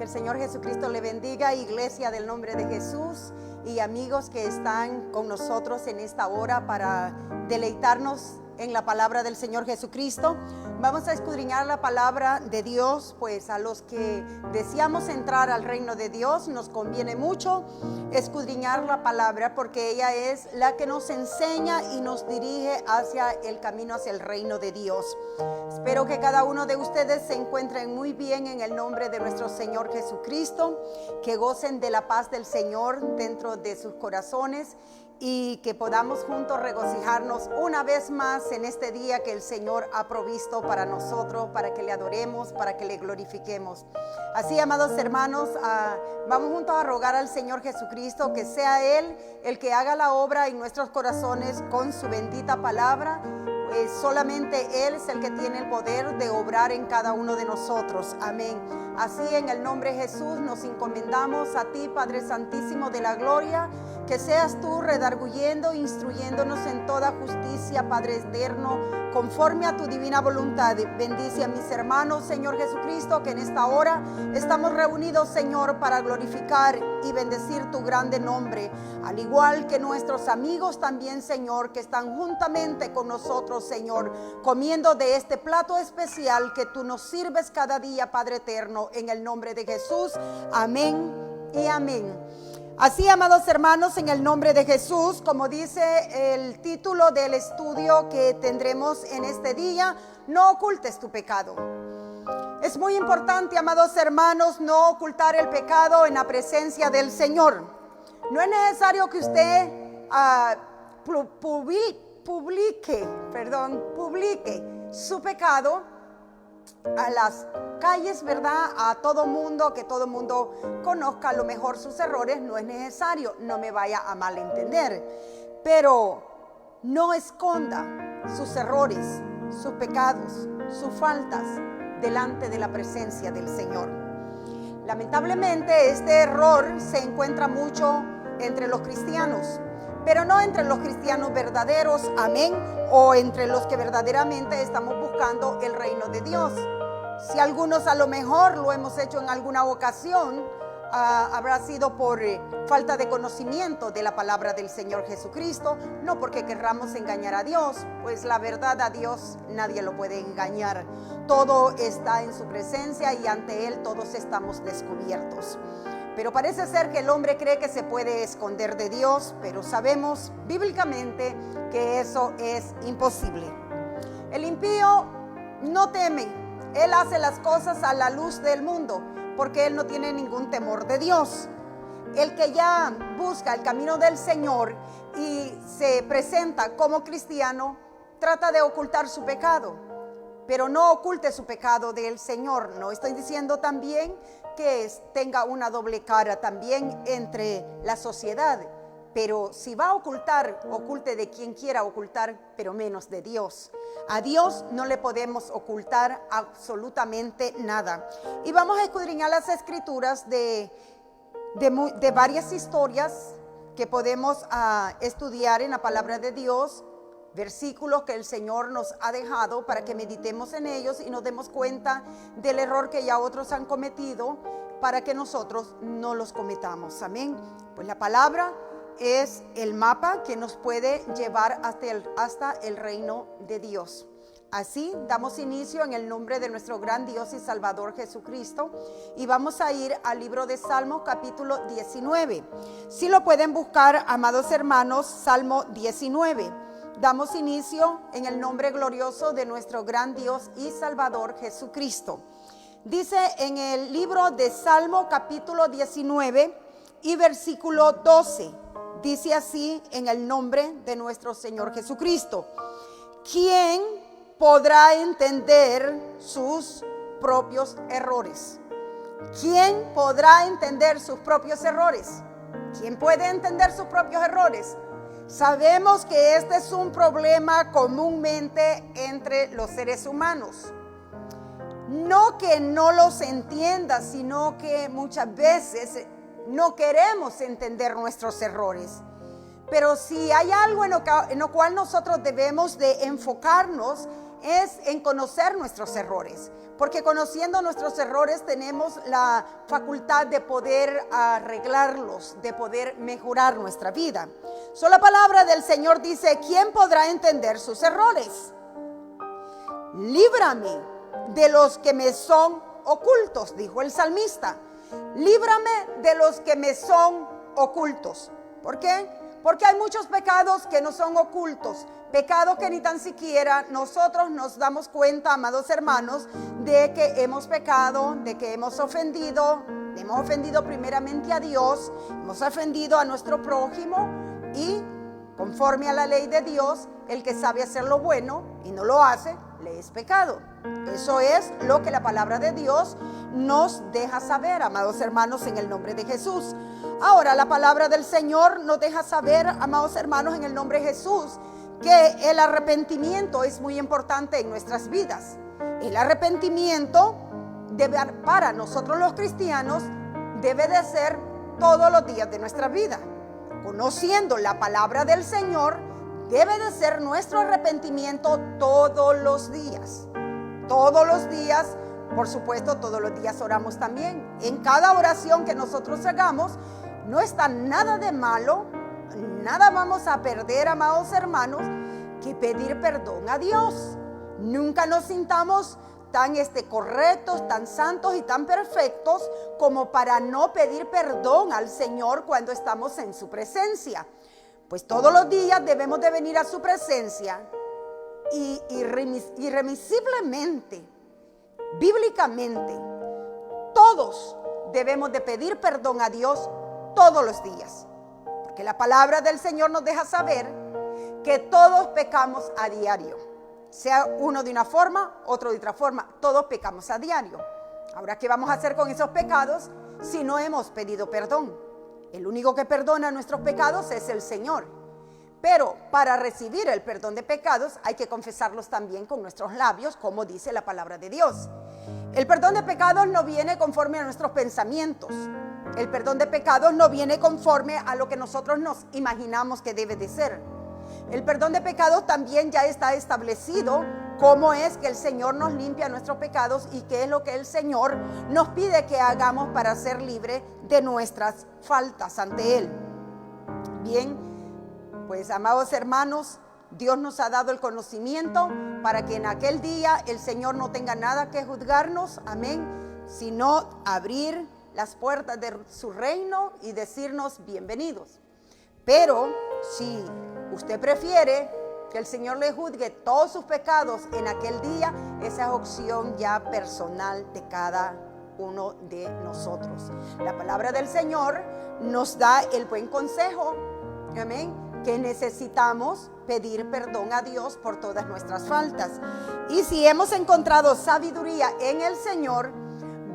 el Señor Jesucristo le bendiga, iglesia del nombre de Jesús, y amigos que están con nosotros en esta hora para deleitarnos en la palabra del Señor Jesucristo. Vamos a escudriñar la palabra de Dios, pues a los que deseamos entrar al reino de Dios nos conviene mucho escudriñar la palabra, porque ella es la que nos enseña y nos dirige hacia el camino, hacia el reino de Dios. Espero que cada uno de ustedes se encuentren muy bien en el nombre de nuestro Señor Jesucristo, que gocen de la paz del Señor dentro de sus corazones y que podamos juntos regocijarnos una vez más en este día que el Señor ha provisto para nosotros, para que le adoremos, para que le glorifiquemos. Así, amados hermanos, vamos juntos a rogar al Señor Jesucristo que sea Él el que haga la obra en nuestros corazones con su bendita palabra. Pues solamente Él es el que tiene el poder de obrar en cada uno de nosotros. Amén. Así, en el nombre de Jesús nos encomendamos a ti, Padre Santísimo de la Gloria, que seas tú redarguyendo, instruyéndonos en toda justicia, Padre eterno, conforme a tu divina voluntad. Bendice a mis hermanos, Señor Jesucristo, que en esta hora estamos reunidos, Señor, para glorificar y bendecir tu grande nombre, al igual que nuestros amigos también, Señor, que están juntamente con nosotros, Señor, comiendo de este plato especial que tú nos sirves cada día, Padre eterno, en el nombre de Jesús. Amén y amén. Así, amados hermanos, en el nombre de Jesús, como dice el título del estudio que tendremos en este día, no ocultes tu pecado. Es muy importante, amados hermanos, no ocultar el pecado en la presencia del Señor. No es necesario que usted publique su pecado a las calles, ¿verdad? A todo mundo, que todo mundo conozca a lo mejor sus errores. No es necesario, no me vaya a malentender, pero no esconda sus errores, sus pecados, sus faltas delante de la presencia del Señor. Lamentablemente este error se encuentra mucho entre los cristianos, pero no entre los cristianos verdaderos, amén, o entre los que verdaderamente estamos buscando el reino de Dios. Si algunos a lo mejor lo hemos hecho en alguna ocasión, habrá sido por falta de conocimiento de la palabra del Señor Jesucristo, no porque querramos engañar a Dios, pues la verdad, a Dios nadie lo puede engañar. Todo está en su presencia y ante Él todos estamos descubiertos. Pero parece ser que el hombre cree que se puede esconder de Dios, pero sabemos bíblicamente que eso es imposible. El impío no teme, él hace las cosas a la luz del mundo, porque él no tiene ningún temor de Dios. El que ya busca el camino del Señor y se presenta como cristiano, trata de ocultar su pecado, pero no oculte su pecado del Señor. No estoy diciendo también que tenga una doble cara también entre la sociedad, pero si va a ocultar, oculte de quien quiera ocultar, pero menos de Dios. A Dios no le podemos ocultar absolutamente nada. Y vamos a escudriñar las escrituras de varias historias que podemos estudiar en la palabra de Dios, versículos que el Señor nos ha dejado para que meditemos en ellos y nos demos cuenta del error que ya otros han cometido, para que nosotros no los cometamos. Amén. Pues la palabra es el mapa que nos puede llevar hasta el reino de Dios. Así damos inicio en el nombre de nuestro gran Dios y Salvador Jesucristo, y vamos a ir al libro de Salmos capítulo 19. Si lo pueden buscar, amados hermanos, Salmo 19. Damos inicio en el nombre glorioso de nuestro gran Dios y Salvador Jesucristo. Dice en el libro de Salmo capítulo 19 y versículo 12. Dice así en el nombre de nuestro Señor Jesucristo: ¿quién podrá entender sus propios errores? ¿Quién podrá entender sus propios errores? ¿Quién puede entender sus propios errores? Sabemos que este es un problema comúnmente entre los seres humanos. No que no los entienda, sino que muchas veces no queremos entender nuestros errores. Pero si hay algo en lo cual nosotros debemos de enfocarnos, es en conocer nuestros errores, porque conociendo nuestros errores tenemos la facultad de poder arreglarlos, de poder mejorar nuestra vida. La palabra del Señor dice: ¿quién podrá entender sus errores? Líbrame de los que me son ocultos, dijo el salmista. Líbrame de los que me son ocultos. ¿Por qué? Porque hay muchos pecados que no son ocultos, pecados que ni tan siquiera nosotros nos damos cuenta, amados hermanos, de que hemos pecado, de que hemos ofendido primeramente a Dios, hemos ofendido a nuestro prójimo, y conforme a la ley de Dios, el que sabe hacer lo bueno y no lo hace, le es pecado. Eso es lo que la palabra de Dios nos deja saber, amados hermanos, en el nombre de Jesús. Ahora, la palabra del Señor nos deja saber, amados hermanos, en el nombre de Jesús, que el arrepentimiento es muy importante en nuestras vidas. El arrepentimiento para nosotros los cristianos debe de ser todos los días de nuestra vida. Conociendo la palabra del Señor, debe de ser nuestro arrepentimiento todos los días. Todos los días, por supuesto, todos los días oramos también. En cada oración que nosotros hagamos, no está nada de malo, nada vamos a perder, amados hermanos, que pedir perdón a Dios. Nunca nos sintamos tan correctos, tan santos y tan perfectos como para no pedir perdón al Señor cuando estamos en su presencia. Pues todos los días debemos de venir a su presencia y irremisiblemente, bíblicamente, todos debemos de pedir perdón a Dios todos los días. Porque la palabra del Señor nos deja saber que todos pecamos a diario. Sea uno de una forma, otro de otra forma, todos pecamos a diario. Ahora, ¿qué vamos a hacer con esos pecados si no hemos pedido perdón? El único que perdona nuestros pecados es el Señor. Pero para recibir el perdón de pecados hay que confesarlos también con nuestros labios, como dice la palabra de Dios. El perdón de pecados no viene conforme a nuestros pensamientos. El perdón de pecados no viene conforme a lo que nosotros nos imaginamos que debe de ser. El perdón de pecados también ya está establecido cómo es que el Señor nos limpia nuestros pecados y qué es lo que el Señor nos pide que hagamos para ser libre de nuestras faltas ante Él. Bien, pues amados hermanos, Dios nos ha dado el conocimiento para que en aquel día el Señor no tenga nada que juzgarnos, amén, sino abrir las puertas de su reino y decirnos bienvenidos. Pero si usted prefiere que el Señor le juzgue todos sus pecados en aquel día, esa es opción ya personal de cada uno de nosotros. La palabra del Señor nos da el buen consejo, amén, que necesitamos pedir perdón a Dios por todas nuestras faltas. Y si hemos encontrado sabiduría en el Señor,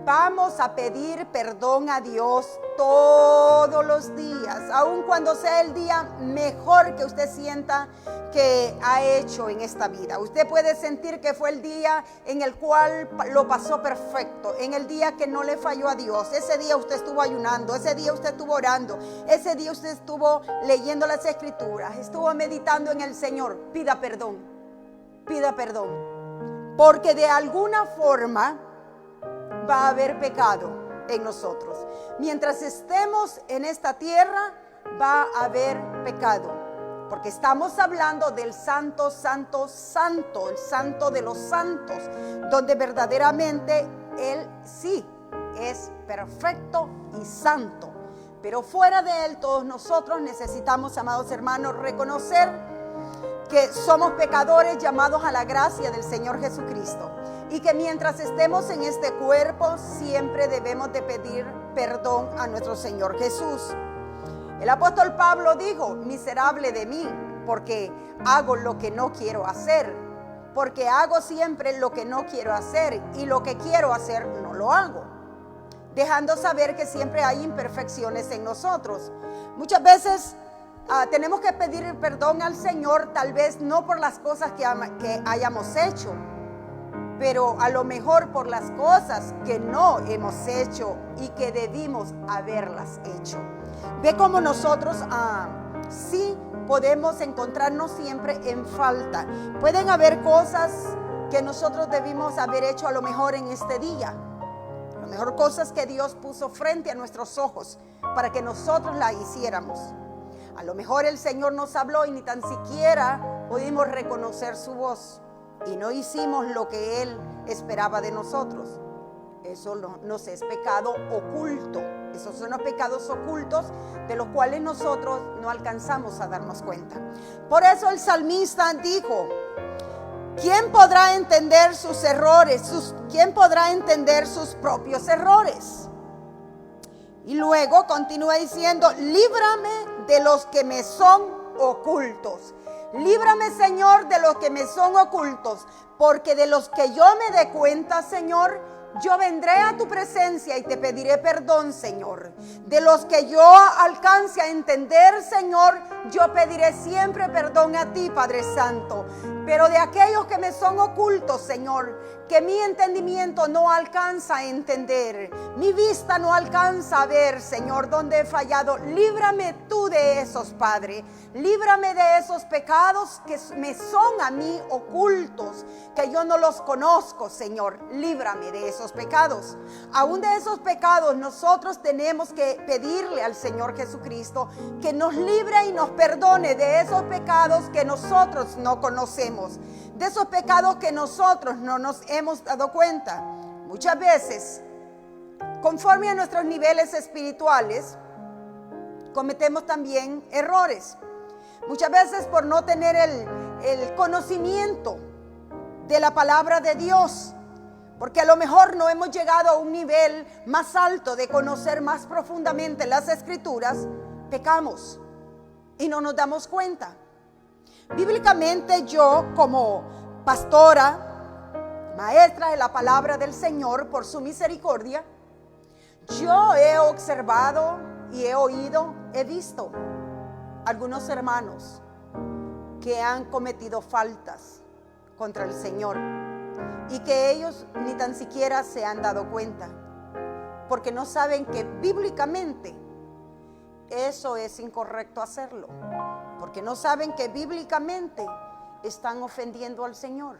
vamos a pedir perdón a Dios todos los días, aun cuando sea el día mejor que usted sienta que ha hecho en esta vida. Usted puede sentir que fue el día en el cual lo pasó perfecto, en el día que no le falló a Dios. Ese día usted estuvo ayunando, ese día usted estuvo orando, ese día usted estuvo leyendo las Escrituras, estuvo meditando en el Señor. Pida perdón, porque de alguna forma va a haber pecado en nosotros. Mientras estemos en esta tierra, va a haber pecado, porque estamos hablando del santo, santo, santo, el santo de los santos, donde verdaderamente Él sí es perfecto y santo. Pero fuera de Él, todos nosotros necesitamos, amados hermanos, reconocer que somos pecadores llamados a la gracia del Señor Jesucristo. Y que mientras estemos en este cuerpo, siempre debemos de pedir perdón a nuestro Señor Jesús. El apóstol Pablo dijo: miserable de mí, porque hago lo que no quiero hacer. Porque hago siempre lo que no quiero hacer, y lo que quiero hacer no lo hago. Dejando saber que siempre hay imperfecciones en nosotros. Muchas veces tenemos que pedir perdón al Señor, tal vez no por las cosas que hayamos hecho, pero a lo mejor por las cosas que no hemos hecho y que debimos haberlas hecho. Ve cómo nosotros sí podemos encontrarnos siempre en falta. Pueden haber cosas que nosotros debimos haber hecho a lo mejor en este día. A lo mejor cosas que Dios puso frente a nuestros ojos para que nosotros la hiciéramos. A lo mejor el Señor nos habló y ni tan siquiera pudimos reconocer su voz y no hicimos lo que Él esperaba de nosotros. Eso nos es pecado oculto. Esos son los pecados ocultos de los cuales nosotros no alcanzamos a darnos cuenta. Por eso el salmista dijo: ¿quién podrá entender sus errores? ¿Quién podrá entender sus propios errores? Y luego continúa diciendo: líbrame de los que me son ocultos. Líbrame, Señor, de los que me son ocultos, porque de los que yo me dé cuenta, Señor, yo vendré a tu presencia y te pediré perdón, Señor. De los que yo alcance a entender, Señor, yo pediré siempre perdón a ti, Padre Santo. Pero de aquellos que me son ocultos, Señor, que mi entendimiento no alcanza a entender, mi vista no alcanza a ver, Señor, donde he fallado, líbrame tú de esos, Padre. Líbrame de esos pecados que me son a mí ocultos, que yo no los conozco, Señor. Líbrame de esos pecados. Aún de esos pecados nosotros tenemos que pedirle al Señor Jesucristo que nos libre y nos perdone de esos pecados que nosotros no conocemos, de esos pecados que nosotros no nos hemos dado cuenta. Muchas veces, conforme a nuestros niveles espirituales, cometemos también errores. Muchas veces por no tener el conocimiento de la palabra de Dios, porque a lo mejor no hemos llegado a un nivel más alto de conocer más profundamente las Escrituras, pecamos y no nos damos cuenta. Bíblicamente, yo como pastora, maestra de la palabra del Señor, por su misericordia, yo he observado y he oído, he visto algunos hermanos que han cometido faltas contra el Señor y que ellos ni tan siquiera se han dado cuenta, porque no saben que bíblicamente eso es incorrecto hacerlo, porque no saben que bíblicamente están ofendiendo al Señor,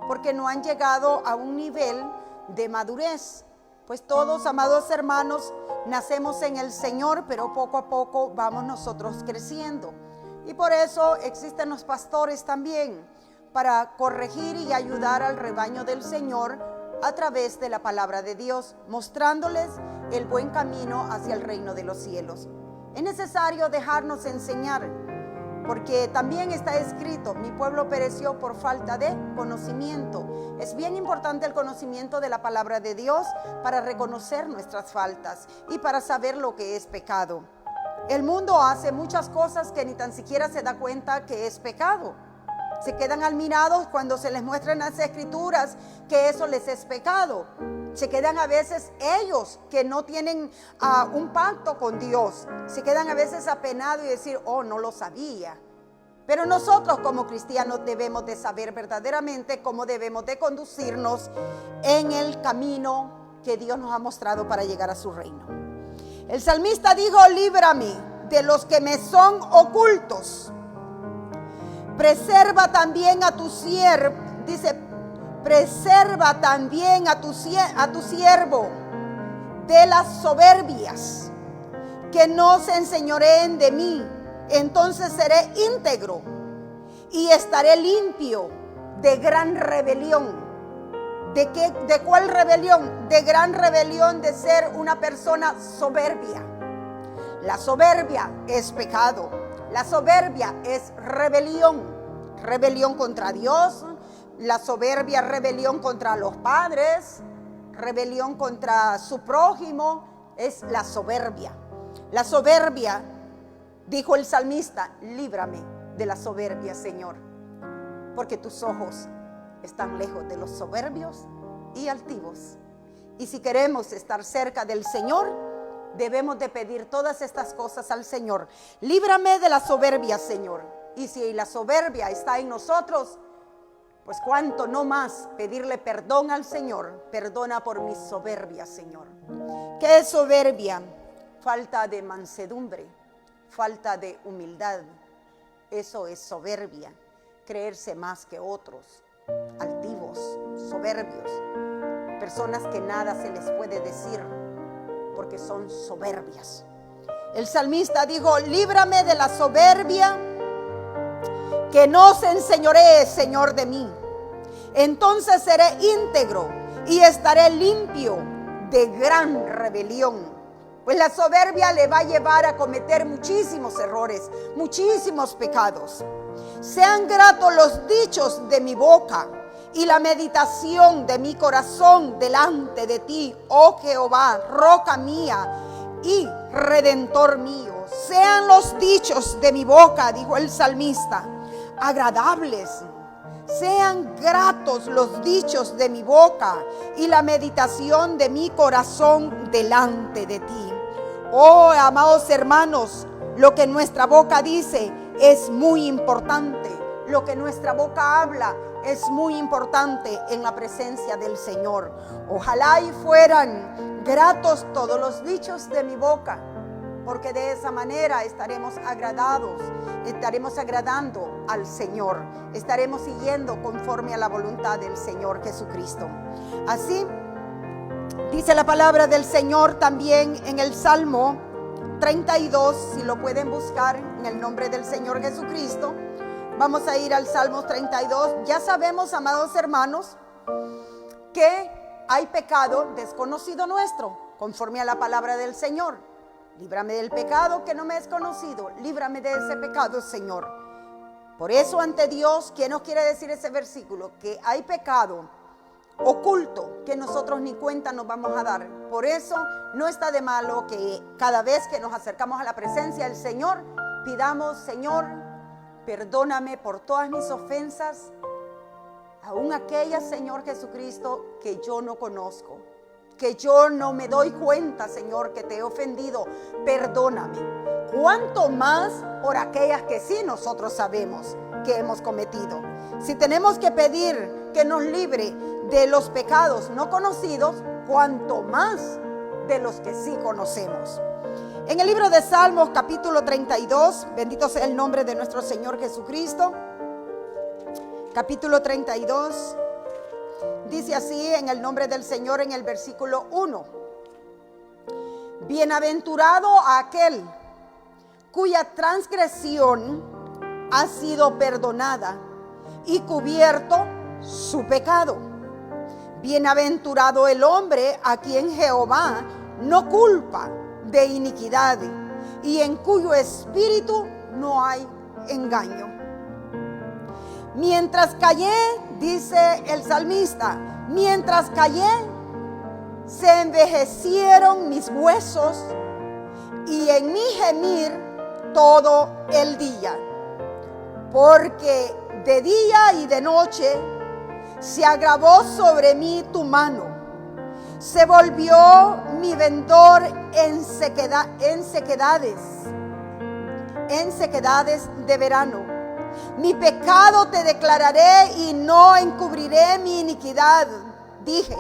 porque no han llegado a un nivel de madurez. Pues todos, amados hermanos, nacemos en el Señor, pero poco a poco vamos nosotros creciendo. Y por eso existen los pastores también, para corregir y ayudar al rebaño del Señor a través de la palabra de Dios, mostrándoles el buen camino hacia el reino de los cielos. Es necesario dejarnos enseñar, porque también está escrito: mi pueblo pereció por falta de conocimiento. Es bien importante el conocimiento de la palabra de Dios para reconocer nuestras faltas y para saber lo que es pecado. El mundo hace muchas cosas que ni tan siquiera se da cuenta que es pecado. Se quedan admirados cuando se les muestran las Escrituras que eso les es pecado. Se quedan a veces ellos que no tienen un pacto con Dios. Se quedan a veces apenados y decir: oh, no lo sabía. Pero nosotros como cristianos debemos de saber verdaderamente cómo debemos de conducirnos en el camino que Dios nos ha mostrado para llegar a su reino. El salmista dijo: líbrame de los que me son ocultos. Preserva también a tu siervo, dice, preserva también a tu siervo de las soberbias, que no se enseñoreen de mí. Entonces seré íntegro y estaré limpio de gran rebelión. ¿De cuál rebelión? De gran rebelión de ser una persona soberbia. La soberbia es pecado. La soberbia es rebelión. Rebelión contra Dios. La soberbia, rebelión contra los padres. Rebelión contra su prójimo. Es la soberbia. La soberbia, dijo el salmista: líbrame de la soberbia, Señor, porque tus ojos están lejos de los soberbios y altivos. Y si queremos estar cerca del Señor, debemos de pedir todas estas cosas al Señor. Líbrame de la soberbia, Señor. Y si la soberbia está en nosotros, pues cuánto no más pedirle perdón al Señor. Perdona por mi soberbia, Señor. ¿Qué es soberbia? Falta de mansedumbre, falta de humildad. Eso es soberbia. Creerse más que otros, altivos. soberbios, personas que nada se les puede decir porque son soberbias. El salmista dijo: líbrame de la soberbia, que no se enseñoree, Señor, de mí. Entonces seré íntegro y estaré limpio de gran rebelión. Pues la soberbia le va a llevar a cometer muchísimos errores, muchísimos pecados. Sean gratos los dichos de mi boca y la meditación de mi corazón delante de ti, oh Jehová, roca mía y redentor mío. Sean los dichos de mi boca, dijo el salmista, agradables. Sean gratos los dichos de mi boca y la meditación de mi corazón delante de ti. Oh, amados hermanos, lo que nuestra boca dice es muy importante. Lo que nuestra boca habla es muy importante en la presencia del Señor. Ojalá y fueran gratos todos los dichos de mi boca, porque de esa manera estaremos agradando al Señor, estaremos siguiendo conforme a la voluntad del Señor Jesucristo. Así dice la palabra del Señor también en el Salmo 32, si lo pueden buscar en el nombre del Señor Jesucristo. Vamos a ir al Salmo 32. Ya sabemos, amados hermanos, que hay pecado desconocido nuestro, conforme a la palabra del Señor. Líbrame del pecado que no me es conocido, líbrame de ese pecado, Señor. Por eso ante Dios, ¿qué nos quiere decir ese versículo? Que hay pecado oculto que nosotros ni cuenta nos vamos a dar. Por eso no está de malo que cada vez que nos acercamos a la presencia del Señor, pidamos: Señor, perdóname por todas mis ofensas, aún aquellas, Señor Jesucristo, que yo no conozco, que yo no me doy cuenta, Señor, que te he ofendido. Perdóname. Cuánto más por aquellas que sí nosotros sabemos que hemos cometido. Si tenemos que pedir que nos libre de los pecados no conocidos, cuánto más de los que sí conocemos. En el libro de Salmos, capítulo 32, bendito sea el nombre de nuestro Señor Jesucristo. Capítulo 32, dice así en el nombre del Señor en el versículo 1. Bienaventurado aquel cuya transgresión ha sido perdonada y cubierto su pecado. Bienaventurado el hombre a quien Jehová no culpa de iniquidad y en cuyo espíritu no hay engaño. Mientras callé, dice el salmista, mientras callé, se envejecieron mis huesos y en mi gemir todo el día. Porque de día y de noche se agravó sobre mí tu mano. Se volvió mi vendor en sequedades de verano. Mi pecado te declararé y no encubriré mi iniquidad. Dije,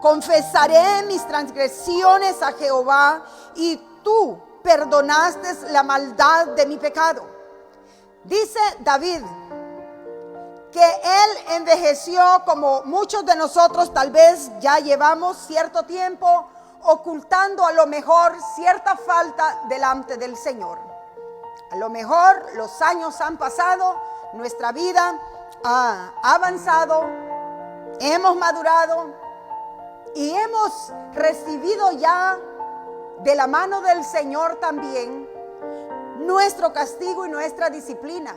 confesaré mis transgresiones a Jehová y tú perdonaste la maldad de mi pecado. Dice David que él envejeció como muchos de nosotros tal vez ya llevamos cierto tiempo ocultando a lo mejor cierta falta delante del Señor. A lo mejor los años han pasado, nuestra vida ha avanzado, hemos madurado y hemos recibido ya de la mano del Señor también nuestro castigo y nuestra disciplina.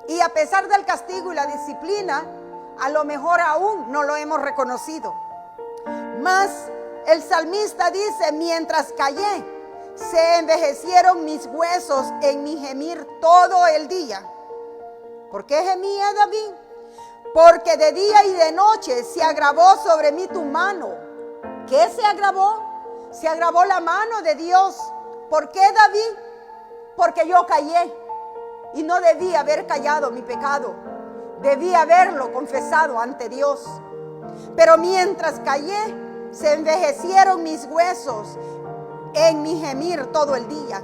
Y a pesar del castigo y la disciplina, a lo mejor aún no lo hemos reconocido. Mas el salmista dice, mientras callé, se envejecieron mis huesos en mi gemir todo el día. ¿Por qué gemía David? Porque de día y de noche se agravó sobre mí tu mano. ¿Qué se agravó? Se agravó la mano de Dios. ¿Por qué, David? Porque yo callé y no debía haber callado mi pecado. Debía haberlo confesado ante Dios. Pero mientras callé, se envejecieron mis huesos en mi gemir todo el día.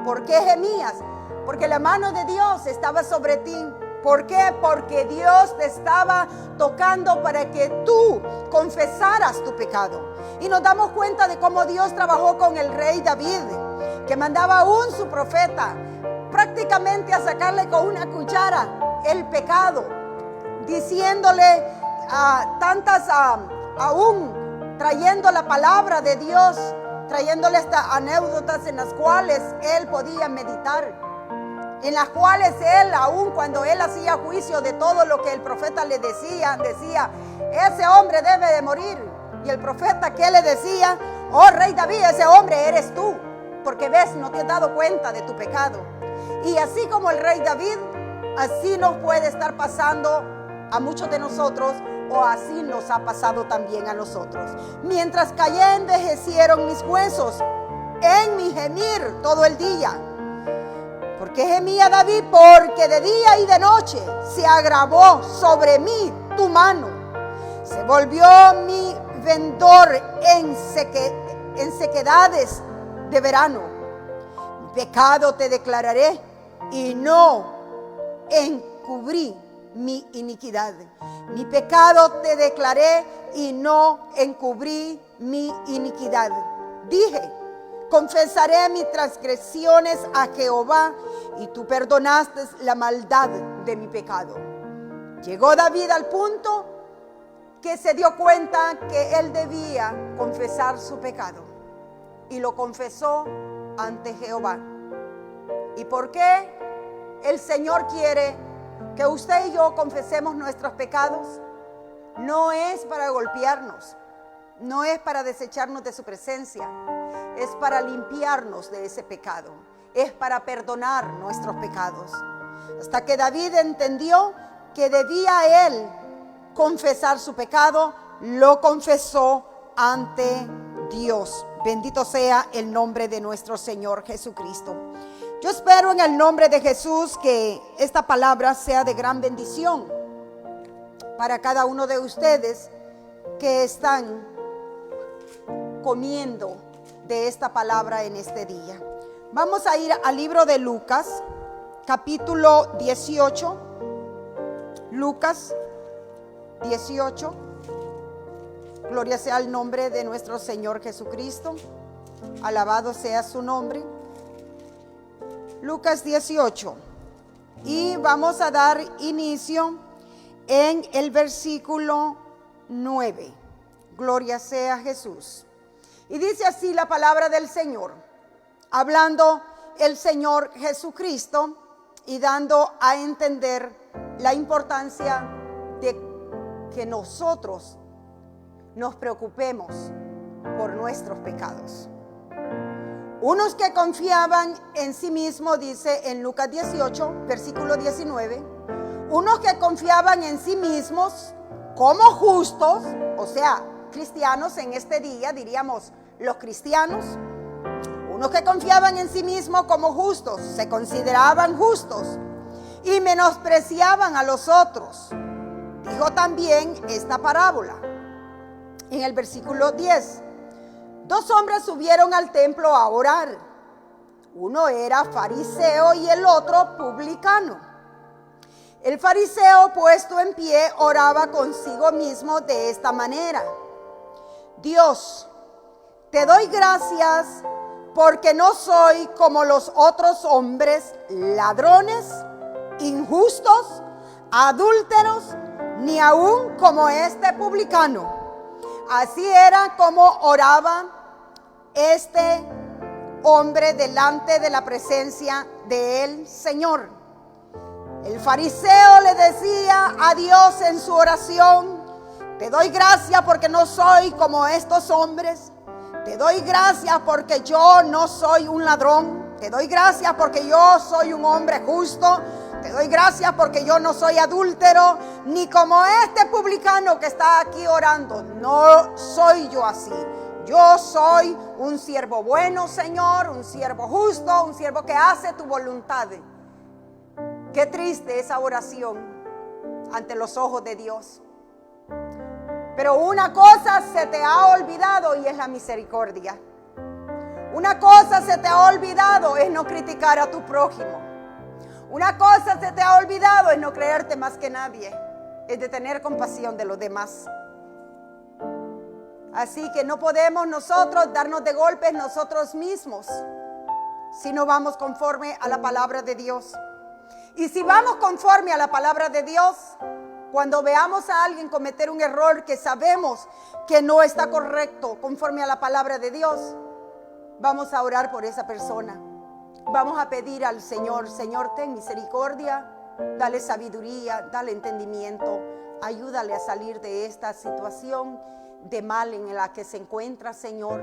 ¿Por qué gemías? Porque la mano de Dios estaba sobre ti. ¿Por qué? Porque Dios te estaba tocando para que tú confesaras tu pecado. Y nos damos cuenta de cómo Dios trabajó con el rey David, que mandaba aún su profeta prácticamente a sacarle con una cuchara el pecado, diciéndole aún trayendo la palabra de Dios, trayéndole estas anécdotas en las cuales él podía meditar, en las cuales él, aún cuando él hacía juicio de todo lo que el profeta le decía, ese hombre debe de morir. Y el profeta, ¿qué le decía? Oh rey David, ese hombre eres tú, porque ves, no te has dado cuenta de tu pecado. Y así como el rey David, así nos puede estar pasando a muchos de nosotros, o así nos ha pasado también a nosotros. Mientras callé, envejecieron mis huesos en mi gemir todo el día. Porque gemía David, porque de día y de noche se agravó sobre mí tu mano. Se volvió mi vendor en sequedades de verano. Mi pecado te declararé y no encubrí mi iniquidad. Mi pecado te declaré y no encubrí mi iniquidad. Dije, confesaré mis transgresiones a Jehová y tú perdonaste la maldad de mi pecado. Llegó David al punto que se dio cuenta que él debía confesar su pecado y lo confesó ante Jehová. ¿Y por qué el Señor quiere que usted y yo confesemos nuestros pecados? No es para golpearnos, no es para desecharnos de su presencia, es para limpiarnos de ese pecado, es para perdonar nuestros pecados. Hasta que David entendió que debía él confesar su pecado, lo confesó ante Dios. Bendito sea el nombre de nuestro Señor Jesucristo. Yo espero en el nombre de Jesús que esta palabra sea de gran bendición para cada uno de ustedes que están comiendo de esta palabra en este día. Vamos a ir al libro de Lucas, capítulo 18. Lucas 18. Gloria sea el nombre de nuestro Señor Jesucristo. Alabado sea su nombre. Lucas 18. Y vamos a dar inicio en el versículo 9. Gloria sea Jesús. Y dice así la palabra del Señor, hablando el Señor Jesucristo y dando a entender la importancia de que nosotros nos preocupemos por nuestros pecados. Unos que confiaban en sí mismos, dice en Lucas 18, versículo 19, unos que confiaban en sí mismos como justos, o sea, cristianos en este día, diríamos los cristianos, unos que confiaban en sí mismos como justos, se consideraban justos y menospreciaban a los otros. Dijo también esta parábola en el versículo 10. Dos hombres subieron al templo a orar. Uno era fariseo y el otro publicano. El fariseo, puesto en pie, oraba consigo mismo de esta manera: Dios, te doy gracias porque no soy como los otros hombres, ladrones, injustos, adúlteros, ni aún como este publicano. Así era como oraba este hombre delante de la presencia del Señor. El fariseo le decía a Dios en su oración: te doy gracias porque no soy como estos hombres. Te doy gracias porque yo no soy un ladrón. Te doy gracias porque yo soy un hombre justo. Te doy gracias porque yo no soy adúltero, ni como este publicano que está aquí orando. No soy yo así. Yo soy un siervo bueno, Señor, un siervo justo, un siervo que hace tu voluntad. Qué triste esa oración ante los ojos de Dios. Pero una cosa se te ha olvidado y es la misericordia. Una cosa se te ha olvidado es no criticar a tu prójimo. Una cosa se te ha olvidado, es no creerte más que nadie, es de tener compasión de los demás. Así que no podemos nosotros darnos de golpes nosotros mismos si no vamos conforme a la palabra de Dios. Y si vamos conforme a la palabra de Dios, cuando veamos a alguien cometer un error que sabemos que no está correcto conforme a la palabra de Dios, vamos a orar por esa persona. Vamos a pedir al Señor: Señor, ten misericordia, dale sabiduría, dale entendimiento, ayúdale a salir de esta situación de mal en la que se encuentra, Señor.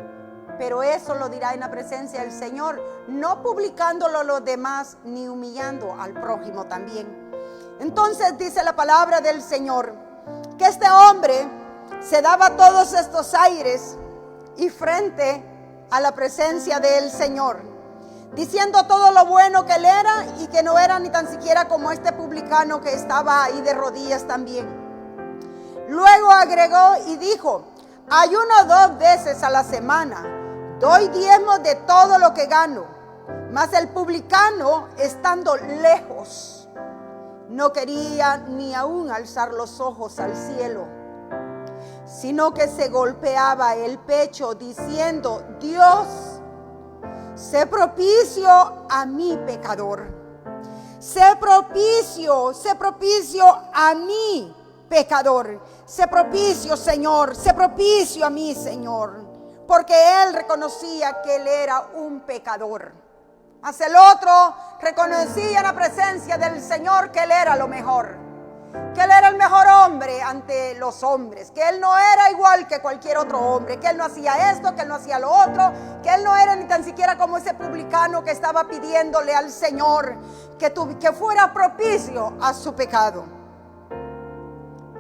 Pero eso lo dirá en la presencia del Señor, no publicándolo a los demás ni humillando al prójimo también. Entonces dice la palabra del Señor que este hombre se daba todos estos aires y frente a la presencia del Señor, diciendo todo lo bueno que él era y que no era ni tan siquiera como este publicano que estaba ahí de rodillas también. Luego agregó y dijo: ayuno 2 veces a la semana, doy diezmos de todo lo que gano. Mas el publicano, estando lejos, no quería ni aún alzar los ojos al cielo, sino que se golpeaba el pecho diciendo: Dios, sé propicio a mi pecador. Sé propicio a mi pecador. Sé propicio, Señor, sé propicio a mí, Señor. Porque él reconocía que él era un pecador. Mas el otro reconocía en la presencia del Señor que él era lo mejor. Que él era el mejor hombre ante los hombres. Que él no era igual que cualquier otro hombre. Que él no hacía esto, que él no hacía lo otro. Que él no era ni tan siquiera como ese publicano que estaba pidiéndole al Señor que fuera propicio a su pecado.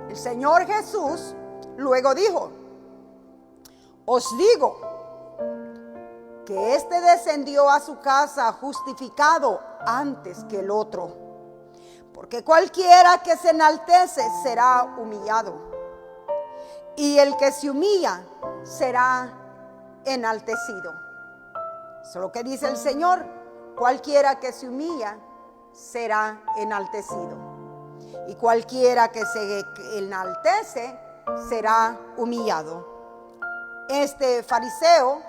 El Señor Jesús luego dijo: os digo que este descendió a su casa justificado antes que el otro. Porque cualquiera que se enaltece será humillado, y el que se humilla será enaltecido. Eso es lo que dice el Señor: cualquiera que se humilla será enaltecido, y cualquiera que se enaltece será humillado. Este fariseo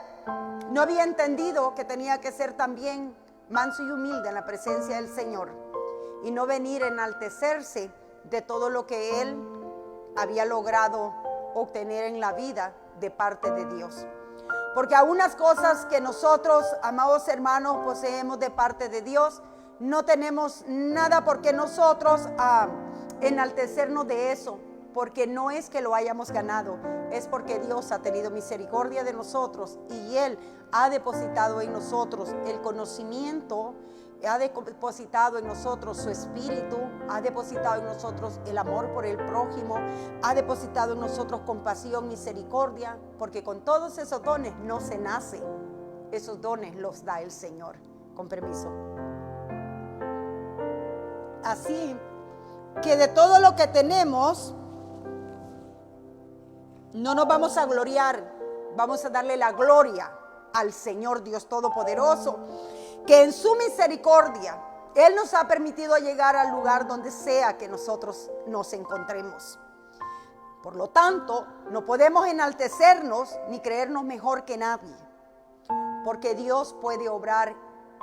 no había entendido que tenía que ser también manso y humilde en la presencia del Señor y no venir a enaltecerse de todo lo que él había logrado obtener en la vida de parte de Dios. Porque algunas cosas que nosotros, amados hermanos, poseemos de parte de Dios, no tenemos nada por qué nosotros enaltecernos de eso, porque no es que lo hayamos ganado, es porque Dios ha tenido misericordia de nosotros y Él ha depositado en nosotros el conocimiento, ha depositado en nosotros su espíritu, ha depositado en nosotros el amor por el prójimo, ha depositado en nosotros compasión, misericordia, porque con todos esos dones no se nace, esos dones los da el Señor. Con permiso. Así que de todo lo que tenemos, no nos vamos a gloriar, vamos a darle la gloria al Señor Dios Todopoderoso, que en su misericordia Él nos ha permitido llegar al lugar donde sea que nosotros nos encontremos. Por lo tanto, no podemos enaltecernos ni creernos mejor que nadie, porque Dios puede obrar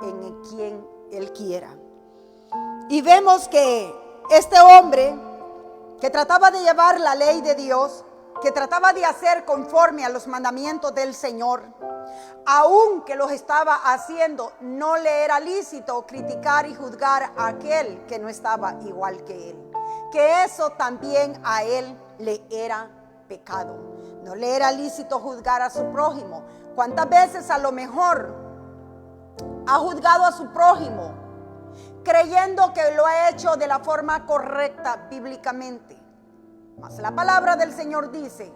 en quien Él quiera. Y vemos que este hombre que trataba de llevar la ley de Dios, que trataba de hacer conforme a los mandamientos del Señor, aunque los estaba haciendo, no le era lícito criticar y juzgar a aquel que no estaba igual que él. Que eso también a él le era pecado. No le era lícito juzgar a su prójimo. ¿Cuántas veces a lo mejor ha juzgado a su prójimo creyendo que lo ha hecho de la forma correcta bíblicamente? Mas la palabra del Señor dice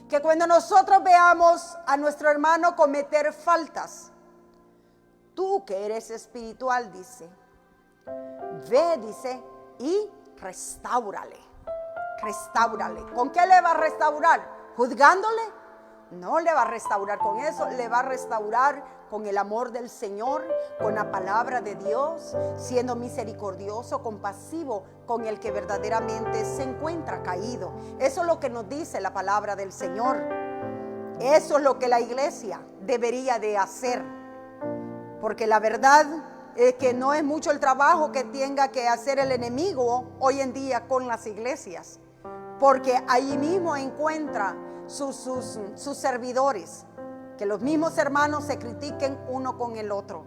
que cuando nosotros veamos a nuestro hermano cometer faltas, tú que eres espiritual, dice, ve, dice, y restáurale. ¿Con qué le va a restaurar? ¿Juzgándole? No le va a restaurar con eso, le va a restaurar con el amor del Señor, con la palabra de Dios, siendo misericordioso, compasivo con el que verdaderamente se encuentra caído. Eso es lo que nos dice la palabra del Señor. Eso es lo que la iglesia debería de hacer. Porque la verdad es que no es mucho el trabajo que tenga que hacer el enemigo hoy en día con las iglesias. Porque allí mismo encuentra sus servidores. Que los mismos hermanos se critiquen uno con el otro.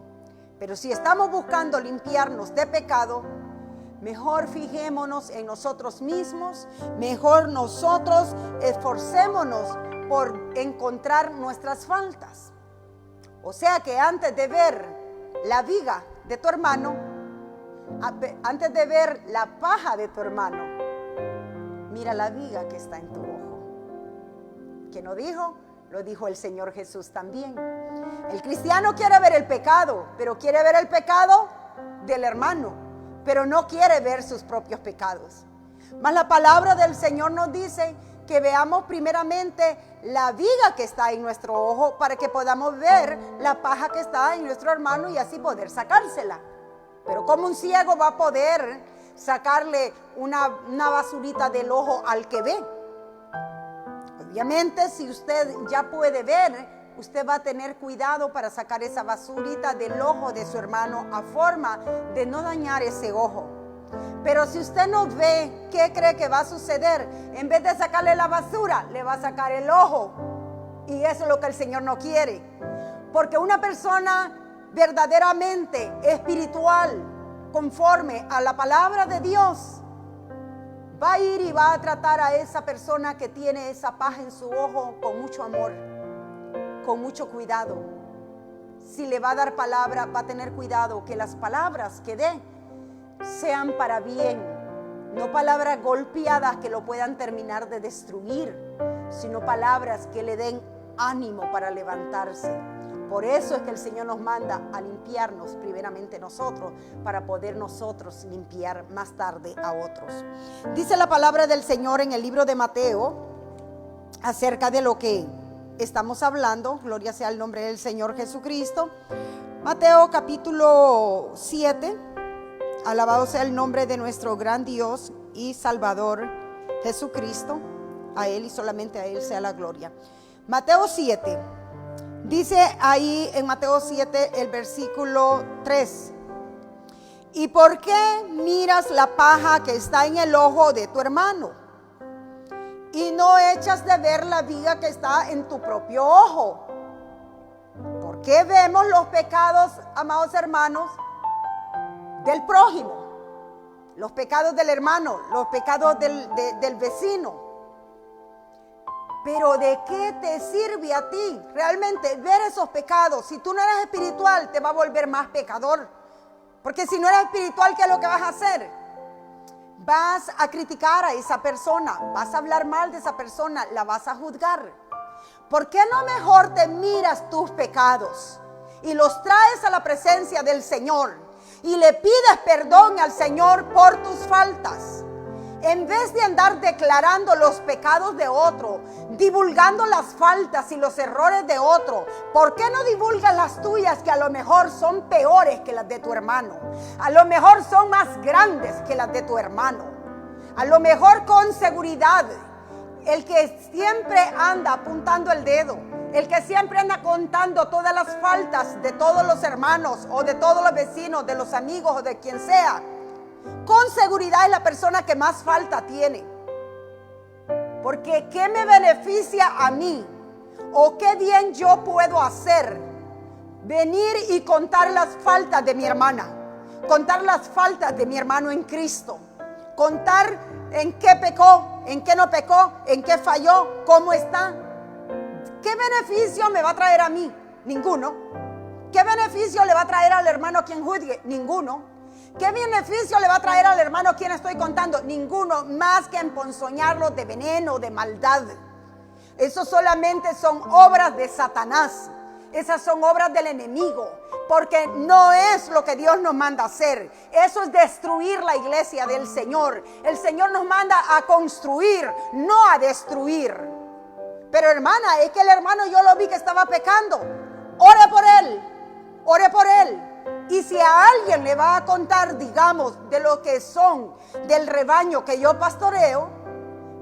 Pero si estamos buscando limpiarnos de pecado, mejor fijémonos en nosotros mismos, mejor nosotros esforcémonos por encontrar nuestras faltas. O sea que antes de ver la viga de tu hermano, antes de ver la paja de tu hermano, mira la viga que está en tu ojo. ¿Quién lo dijo? Lo dijo el Señor Jesús también. El cristiano quiere ver el pecado, pero quiere ver el pecado del hermano, pero no quiere ver sus propios pecados. Mas la palabra del Señor nos dice que veamos primeramente la viga que está en nuestro ojo para que podamos ver la paja que está en nuestro hermano y así poder sacársela. Pero ¿cómo un ciego va a poder sacarle una basurita del ojo al que ve? Obviamente, si usted ya puede ver, usted va a tener cuidado para sacar esa basurita del ojo de su hermano a forma de no dañar ese ojo. Pero si usted no ve, ¿qué cree que va a suceder? En vez de sacarle la basura, le va a sacar el ojo. Y eso es lo que el Señor no quiere. Porque una persona verdaderamente espiritual, conforme a la palabra de Dios, va a ir y va a tratar a esa persona que tiene esa paja en su ojo con mucho amor, con mucho cuidado. Si le va a dar palabra, va a tener cuidado que las palabras que dé sean para bien, no palabras golpeadas que lo puedan terminar de destruir, sino palabras que le den ánimo para levantarse. Por eso es que el Señor nos manda a limpiarnos primeramente nosotros, para poder nosotros limpiar más tarde a otros. Dice la palabra del Señor en el libro de Mateo acerca de lo que estamos hablando. Gloria sea el nombre del Señor Jesucristo. Mateo capítulo 7. Alabado sea el nombre de nuestro gran Dios y Salvador Jesucristo. A Él y solamente a Él sea la gloria. Mateo 7. Dice ahí en Mateo 7 el versículo 3. ¿Y por qué miras la paja que está en el ojo de tu hermano y no echas de ver la viga que está en tu propio ojo? ¿Por qué vemos los pecados, amados hermanos, del prójimo? Los pecados del hermano, los pecados del vecino. Pero ¿de qué te sirve a ti realmente ver esos pecados? Si tú no eres espiritual, te va a volver más pecador. Porque si no eres espiritual, ¿qué es lo que vas a hacer? Vas a criticar a esa persona, vas a hablar mal de esa persona, la vas a juzgar. ¿Por qué no mejor te miras tus pecados y los traes a la presencia del Señor y le pides perdón al Señor por tus faltas? En vez de andar declarando los pecados de otro, divulgando las faltas y los errores de otro, ¿por qué no divulgas las tuyas, que a lo mejor son peores que las de tu hermano? A lo mejor son más grandes que las de tu hermano. A lo mejor con seguridad, el que siempre anda apuntando el dedo, el que siempre anda contando todas las faltas de todos los hermanos o de todos los vecinos, de los amigos o de quien sea, con seguridad es la persona que más falta tiene. Porque ¿qué me beneficia a mí? ¿O qué bien yo puedo hacer? Venir y contar las faltas de mi hermana, contar las faltas de mi hermano en Cristo, contar en qué pecó, en qué no pecó, en qué falló, cómo está. ¿Qué beneficio me va a traer a mí? Ninguno. ¿Qué beneficio le va a traer al hermano a quien juzgue? Ninguno. ¿Qué beneficio le va a traer al hermano a quien estoy contando? Ninguno, más que emponzoñarlo de veneno, de maldad. Eso solamente son obras de Satanás. Esas son obras del enemigo, porque no es lo que Dios nos manda a hacer. Eso es destruir la iglesia del Señor. El Señor nos manda a construir, no a destruir. Pero hermana, es que el hermano yo lo vi que estaba pecando. Ore por él. ore por él. Y si a alguien le va a contar, digamos, de lo que son del rebaño que yo pastoreo,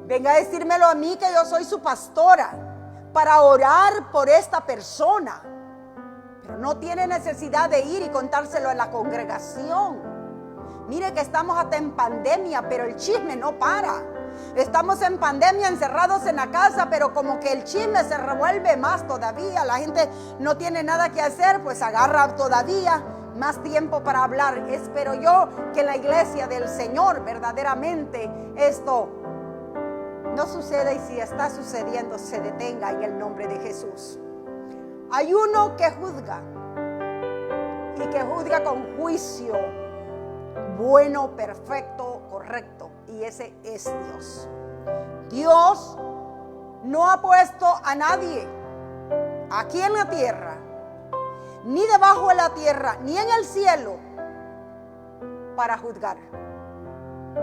venga a decírmelo a mí, que yo soy su pastora, para orar por esta persona. Pero no tiene necesidad de ir y contárselo a la congregación. Mire que estamos hasta en pandemia, pero el chisme no para. Estamos en pandemia encerrados en la casa, pero como que el chisme se revuelve más todavía. La gente no tiene nada que hacer, pues agarra todavía más tiempo para hablar. Espero yo que en la iglesia del Señor verdaderamente esto no suceda, y si está sucediendo se detenga en el nombre de Jesús. Hay uno que juzga, y que juzga con juicio bueno, perfecto, correcto, y ese es Dios. Dios no ha puesto a nadie aquí en la tierra, ni debajo de la tierra, ni en el cielo, para juzgar,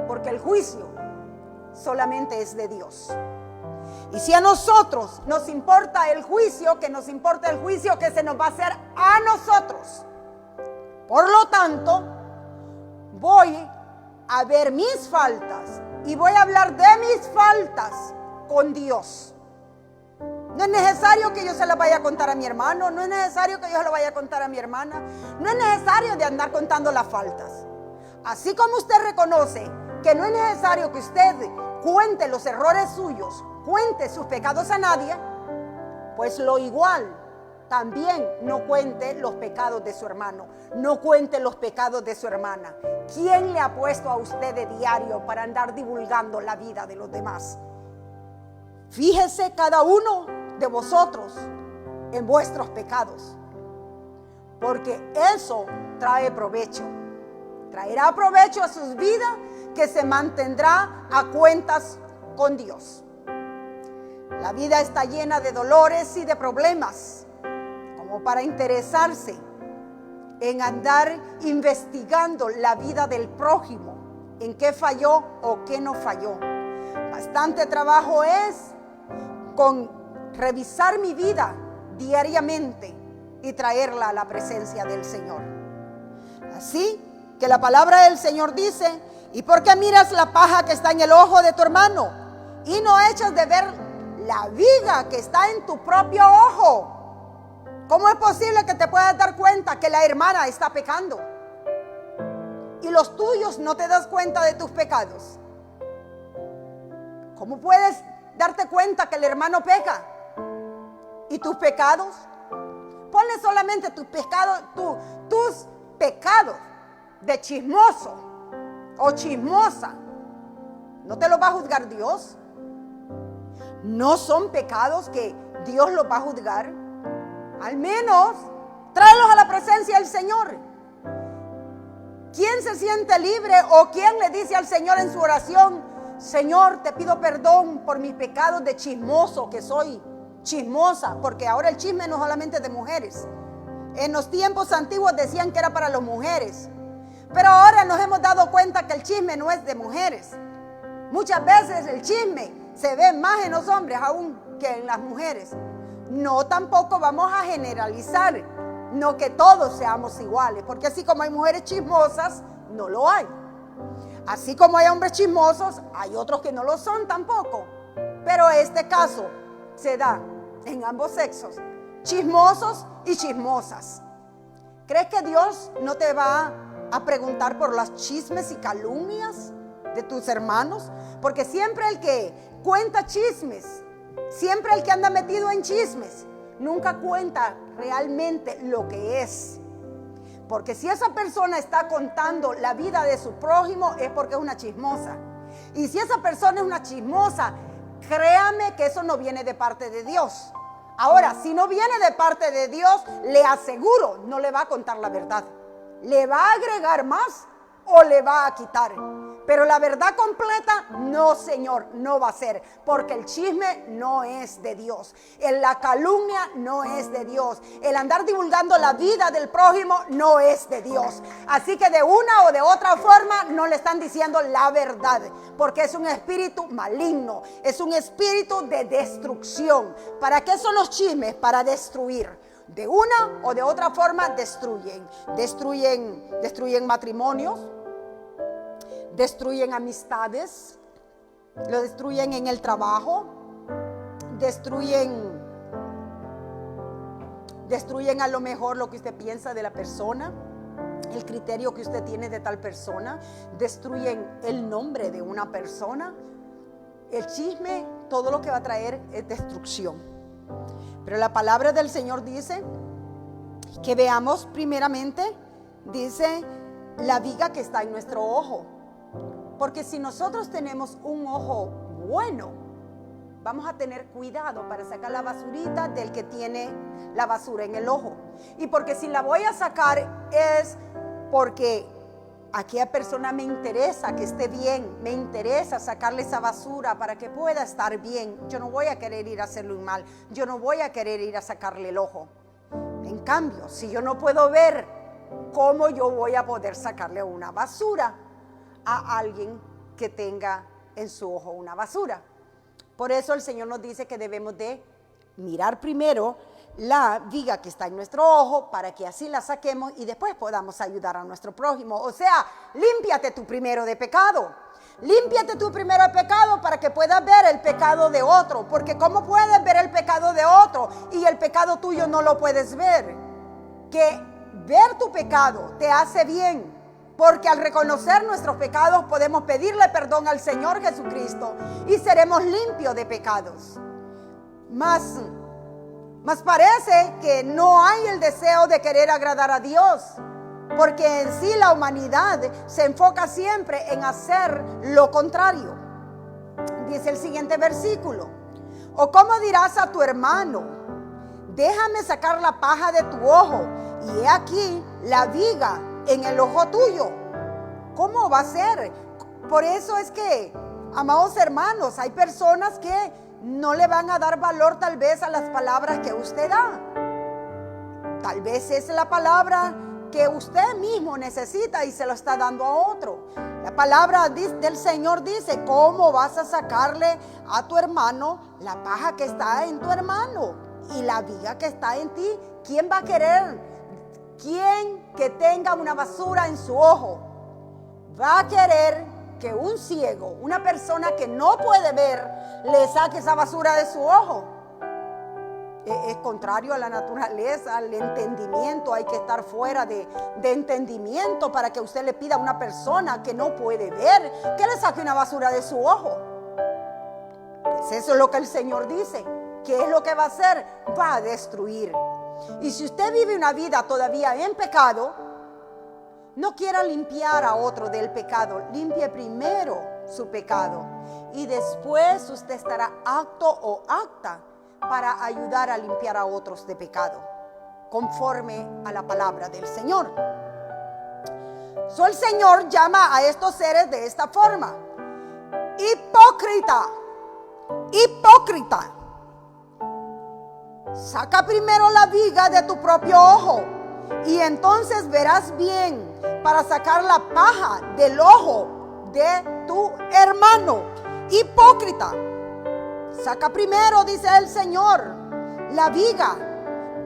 porque el juicio solamente es de Dios. Y si a nosotros nos importa el juicio, que nos importa el juicio que se nos va a hacer a nosotros. Por lo tanto, voy a ver mis faltas y voy a hablar de mis faltas con Dios. No es necesario que yo se las vaya a contar a mi hermano, no es necesario que yo se las vaya a contar a mi hermana, no es necesario de andar contando las faltas. Así como usted reconoce que no es necesario que usted cuente los errores suyos, cuente sus pecados a nadie, pues lo igual también no cuente los pecados de su hermano, no cuente los pecados de su hermana. ¿Quién le ha puesto a usted de diario para andar divulgando la vida de los demás? Fíjese cada uno de vosotros en vuestros pecados, porque eso trae provecho. Traerá provecho a sus vidas, que se mantendrá a cuentas con Dios. La vida está llena de dolores y de problemas, como para interesarse en andar investigando la vida del prójimo, en qué falló o qué no falló. Bastante trabajo es con revisar mi vida diariamente y traerla a la presencia del Señor. Así que la palabra del Señor dice: ¿y por qué miras la paja que está en el ojo de tu hermano y no echas de ver la viga que está en tu propio ojo? ¿Cómo es posible que te puedas dar cuenta que la hermana está pecando y los tuyos no te das cuenta de tus pecados? ¿Cómo puedes darte cuenta que el hermano peca y tus pecados? Ponle solamente tus pecados de chismoso o chismosa. ¿No te los va a juzgar Dios? ¿No son pecados que Dios los va a juzgar? Al menos tráelos a la presencia del Señor. ¿Quién se siente libre o quién le dice al Señor en su oración: Señor, te pido perdón por mis pecados de chismoso, que soy chismosa? Porque ahora el chisme no solamente de mujeres. En los tiempos antiguos decían que era para las mujeres, pero ahora nos hemos dado cuenta que el chisme no es de mujeres. Muchas veces el chisme se ve más en los hombres aún que en las mujeres. No, tampoco vamos a generalizar, no que todos seamos iguales, porque así como hay mujeres chismosas, no lo hay. Así como hay hombres chismosos, hay otros que no lo son tampoco. Pero este caso se da en ambos sexos, chismosos y chismosas. ¿Crees que Dios no te va a preguntar por las chismes y calumnias de tus hermanos? Porque siempre el que cuenta chismes, siempre el que anda metido en chismes, nunca cuenta realmente lo que es. Porque si esa persona está contando la vida de su prójimo, es porque es una chismosa. Y si esa persona es una chismosa, créame que eso no viene de parte de Dios. Ahora, si no viene de parte de Dios, le aseguro, no le va a contar la verdad. Le va a agregar más o le va a quitar. Pero la verdad completa, no, Señor, no va a ser, porque el chisme no es de Dios. La calumnia no es de Dios. El andar divulgando la vida del prójimo no es de Dios. Así que de una o de otra forma no le están diciendo la verdad, porque es un espíritu maligno, es un espíritu de destrucción. ¿Para qué son los chismes? Para destruir. de una o de otra forma destruyen matrimonios, destruyen amistades, lo destruyen en el trabajo, destruyen a lo mejor lo que usted piensa de la persona, el criterio que usted tiene de tal persona, destruyen el nombre de una persona. El chisme, todo lo que va a traer es destrucción. Pero la palabra del Señor dice que veamos primeramente, dice, la viga que está en nuestro ojo. Porque si nosotros tenemos un ojo bueno, vamos a tener cuidado para sacar la basurita del que tiene la basura en el ojo. Y porque si la voy a sacar es porque aquella persona me interesa que esté bien, me interesa sacarle esa basura para que pueda estar bien. Yo no voy a querer ir a hacerle un mal, yo no voy a querer ir a sacarle el ojo. En cambio, si yo no puedo ver, ¿cómo yo voy a poder sacarle una basura a alguien que tenga en su ojo una basura? Por eso el Señor nos dice que debemos de mirar primero la viga que está en nuestro ojo para que así la saquemos y después podamos ayudar a nuestro prójimo. O sea, límpiate tú primero de pecado. Límpiate tú primero de pecado para que puedas ver el pecado de otro. Porque ¿cómo puedes ver el pecado de otro y el pecado tuyo no lo puedes ver? Que ver tu pecado te hace bien. Porque al reconocer nuestros pecados podemos pedirle perdón al Señor Jesucristo y seremos limpios de pecados. Más parece que no hay el deseo de querer agradar a Dios, porque en sí la humanidad se enfoca siempre en hacer lo contrario. Dice el siguiente versículo: ¿o cómo dirás a tu hermano, déjame sacar la paja de tu ojo, y he aquí la viga en el ojo tuyo? ¿Cómo va a ser? Por eso es que, amados hermanos, hay personas que no le van a dar valor tal vez a las palabras que usted da. Tal vez es la palabra que usted mismo necesita y se lo está dando a otro. La palabra del Señor dice: ¿cómo vas a sacarle a tu hermano la paja que está en tu hermano y la viga que está en ti? ¿Quién va a querer? ¿Quién que tenga una basura en su ojo va a querer que un ciego, una persona que no puede ver, le saque esa basura de su ojo? Es contrario a la naturaleza, al entendimiento. Hay que estar fuera de entendimiento para que usted le pida a una persona que no puede ver que le saque una basura de su ojo. Pues eso es lo que el Señor dice. ¿Qué es lo que va a hacer? Va a destruir. Y si usted vive una vida todavía en pecado, no quiera limpiar a otro del pecado. Limpie primero su pecado y después usted estará apto o apta para ayudar a limpiar a otros de pecado, conforme a la palabra del Señor. El Señor llama a estos seres de esta forma: hipócrita, hipócrita. Saca primero la viga de tu propio ojo y entonces verás bien para sacar la paja del ojo de tu hermano. Hipócrita. Saca primero, dice el Señor, la viga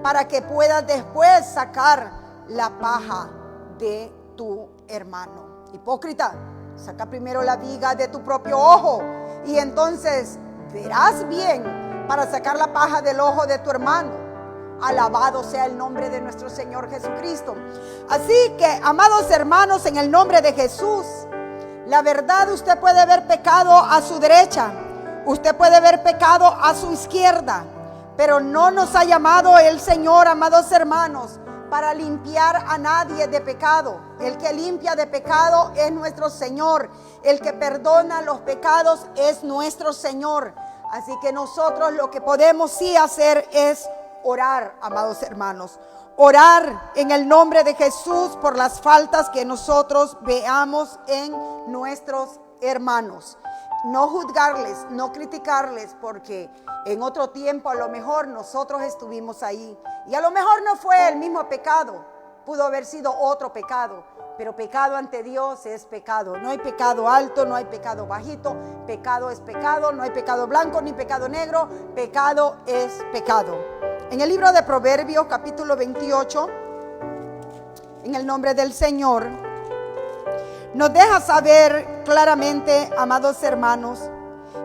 para que puedas después sacar la paja de tu hermano. Hipócrita. Saca primero la viga de tu propio ojo y entonces verás bien para sacar la paja del ojo de tu hermano. Alabado sea el nombre de nuestro Señor Jesucristo. Así que, amados hermanos, en el nombre de Jesús, la verdad, usted puede ver pecado a su derecha, usted puede ver pecado a su izquierda, pero no nos ha llamado el Señor, amados hermanos, para limpiar a nadie de pecado. El que limpia de pecado es nuestro Señor. El que perdona los pecados es nuestro Señor. Así que nosotros lo que podemos sí hacer es orar, amados hermanos. Orar en el nombre de Jesús por las faltas que nosotros veamos en nuestros hermanos. No juzgarles, no criticarles, porque en otro tiempo a lo mejor nosotros estuvimos ahí. Y a lo mejor no fue el mismo pecado, pudo haber sido otro pecado. Pero pecado ante Dios es pecado. No hay pecado alto, no hay pecado bajito. Pecado es pecado, no hay pecado blanco ni pecado negro. Pecado es pecado. En el libro de Proverbios, capítulo 28, en el nombre del Señor, nos deja saber claramente, amados hermanos,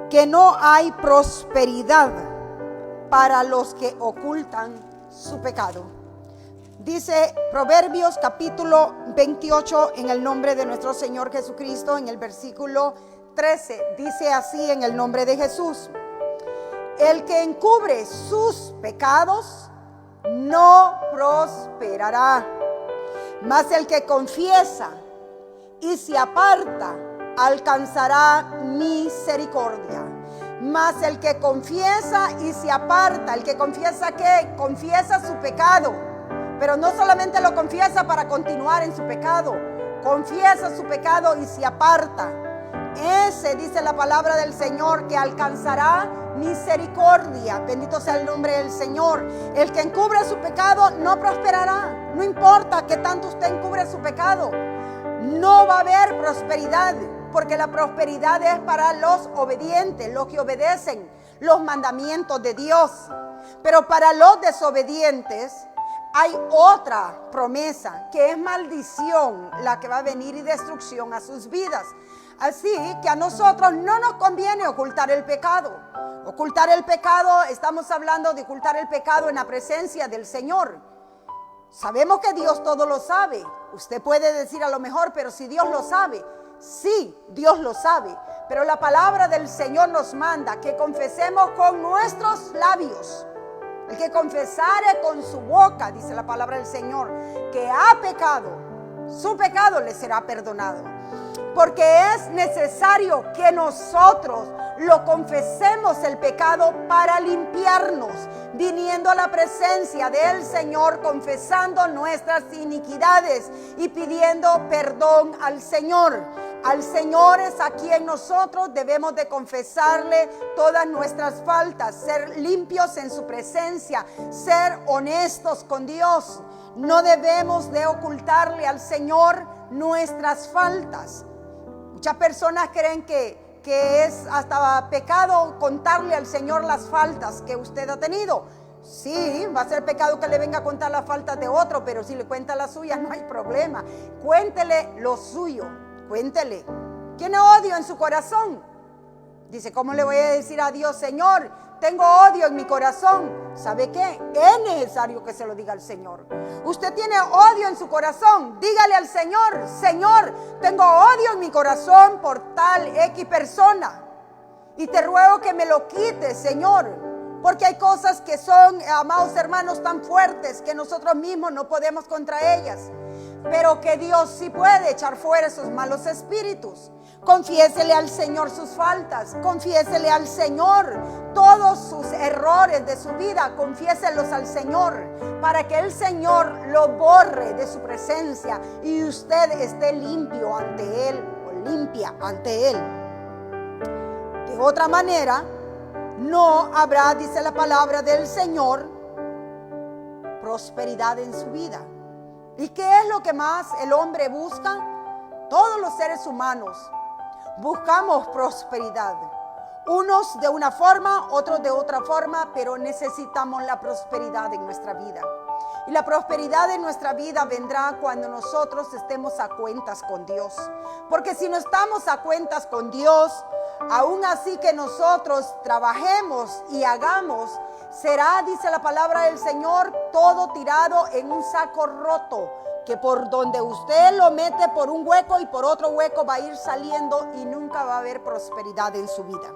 que no hay prosperidad para los que ocultan su pecado. Dice Proverbios capítulo 28 en el nombre de nuestro Señor Jesucristo, en el versículo 13, dice así en el nombre de Jesús: el que encubre sus pecados no prosperará, mas el que confiesa y se aparta alcanzará misericordia. Mas el que confiesa y se aparta, el que confiesa, ¿qué? Confiesa su pecado, pero no solamente lo confiesa para continuar en su pecado, confiesa su pecado y se aparta. Ese, dice la palabra del Señor, que alcanzará misericordia. Bendito sea el nombre del Señor. El que encubre su pecado no prosperará. No importa que tanto usted encubre su pecado, no va a haber prosperidad, porque la prosperidad es para los obedientes, los que obedecen los mandamientos de Dios. Pero para los desobedientes hay otra promesa, que es maldición, la que va a venir, y destrucción a sus vidas. Así que a nosotros no nos conviene ocultar el pecado. Ocultar el pecado, estamos hablando de ocultar el pecado en la presencia del Señor. Sabemos que Dios todo lo sabe. Usted puede decir a lo mejor, pero si Dios lo sabe. Sí, Dios lo sabe. Pero la palabra del Señor nos manda que confesemos con nuestros labios. El que confesare con su boca, dice la palabra del Señor, que ha pecado, su pecado le será perdonado. Porque es necesario que nosotros lo confesemos el pecado para limpiarnos, viniendo a la presencia del Señor, confesando nuestras iniquidades y pidiendo perdón al Señor. Al Señor es a quien nosotros debemos de confesarle todas nuestras faltas, ser limpios en su presencia, ser honestos con Dios. No debemos de ocultarle al Señor nuestras faltas. Muchas personas creen que es hasta pecado contarle al Señor las faltas que usted ha tenido. Sí, va a ser pecado que le venga a contar las faltas de otro, pero si le cuenta las suyas no hay problema. Cuéntele lo suyo, cuéntele. ¿Tiene odio en su corazón? Dice, ¿cómo le voy a decir a Dios, Señor, tengo odio en mi corazón? ¿Sabe qué? Es necesario que se lo diga al Señor. Usted tiene odio en su corazón, dígale al Señor, Señor, tengo odio en mi corazón por tal X persona, y te ruego que me lo quites, Señor, porque hay cosas que son, amados hermanos, tan fuertes que nosotros mismos no podemos contra ellas, pero que Dios sí puede echar fuera esos malos espíritus. Confiésele al Señor sus faltas, confiésele al Señor todos sus errores de su vida, confiéselos al Señor para que el Señor lo borre de su presencia y usted esté limpio ante Él o limpia ante Él. De otra manera, no habrá, dice la palabra del Señor, prosperidad en su vida. ¿Y qué es lo que más el hombre busca? Todos los seres humanos buscamos prosperidad. Unos de una forma, otros de otra forma, pero necesitamos la prosperidad en nuestra vida. Y la prosperidad en nuestra vida vendrá cuando nosotros estemos a cuentas con Dios. Porque si no estamos a cuentas con Dios, aún así que nosotros trabajemos y hagamos, será, dice la palabra del Señor, todo tirado en un saco roto, que por donde usted lo mete por un hueco y por otro hueco va a ir saliendo y nunca va a haber prosperidad en su vida.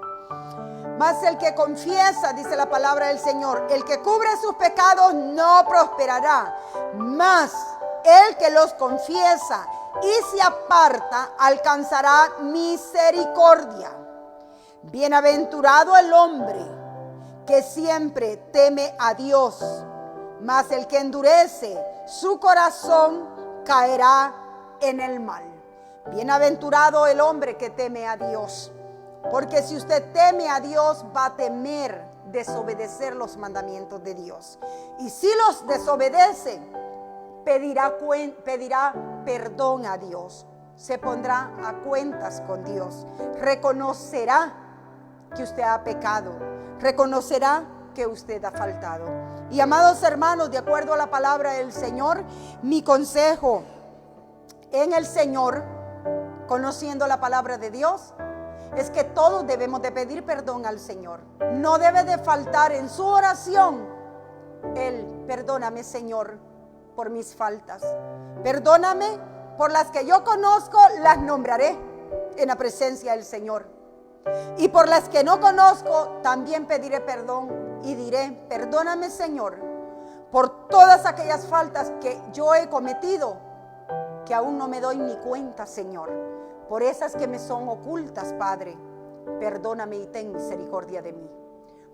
Mas el que confiesa, dice la palabra del Señor, el que cubre sus pecados no prosperará, mas el que los confiesa y se aparta alcanzará misericordia. Bienaventurado el hombre que siempre teme a Dios, mas el que endurece su corazón caerá en el mal. Bienaventurado el hombre que teme a Dios, porque si usted teme a Dios va a temer desobedecer los mandamientos de Dios. Y si los desobedece, pedirá perdón a Dios, se pondrá a cuentas con Dios, reconocerá que usted ha pecado, reconocerá que usted ha faltado. Y amados hermanos, de acuerdo a la palabra del Señor, mi consejo en el Señor, conociendo la palabra de Dios, es que todos debemos de pedir perdón al Señor. No debe de faltar en su oración perdóname, Señor, por mis faltas. Perdóname por las que yo conozco, las nombraré en la presencia del Señor. Y por las que no conozco, también pediré perdón y diré, perdóname, Señor, por todas aquellas faltas que yo he cometido, que aún no me doy ni cuenta, Señor. Por esas que me son ocultas, Padre, perdóname y ten misericordia de mí,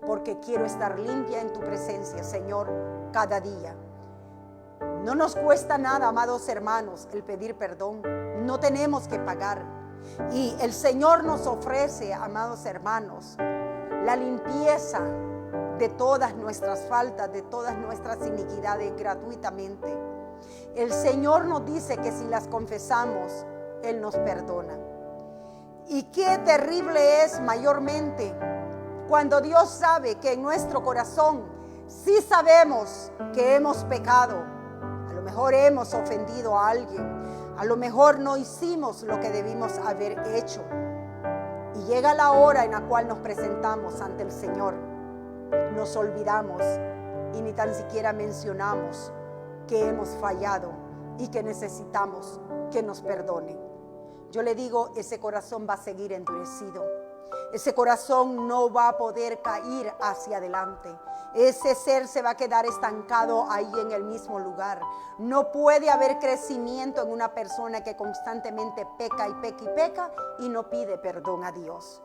porque quiero estar limpia en tu presencia, Señor, cada día. No nos cuesta nada, amados hermanos, el pedir perdón. No tenemos que pagar. Y el Señor nos ofrece, amados hermanos, la limpieza de todas nuestras faltas, de todas nuestras iniquidades gratuitamente. El Señor nos dice que si las confesamos, Él nos perdona. Y qué terrible es mayormente cuando Dios sabe que en nuestro corazón sí sabemos que hemos pecado. A lo mejor hemos ofendido a alguien. A lo mejor no hicimos lo que debimos haber hecho. Y llega la hora en la cual nos presentamos ante el Señor. Nos olvidamos y ni tan siquiera mencionamos que hemos fallado y que necesitamos que nos perdone. Yo le digo, ese corazón va a seguir endurecido. Ese corazón no va a poder caer hacia adelante. Ese ser se va a quedar estancado ahí en el mismo lugar. No puede haber crecimiento en una persona que constantemente peca y peca y peca y no pide perdón a Dios.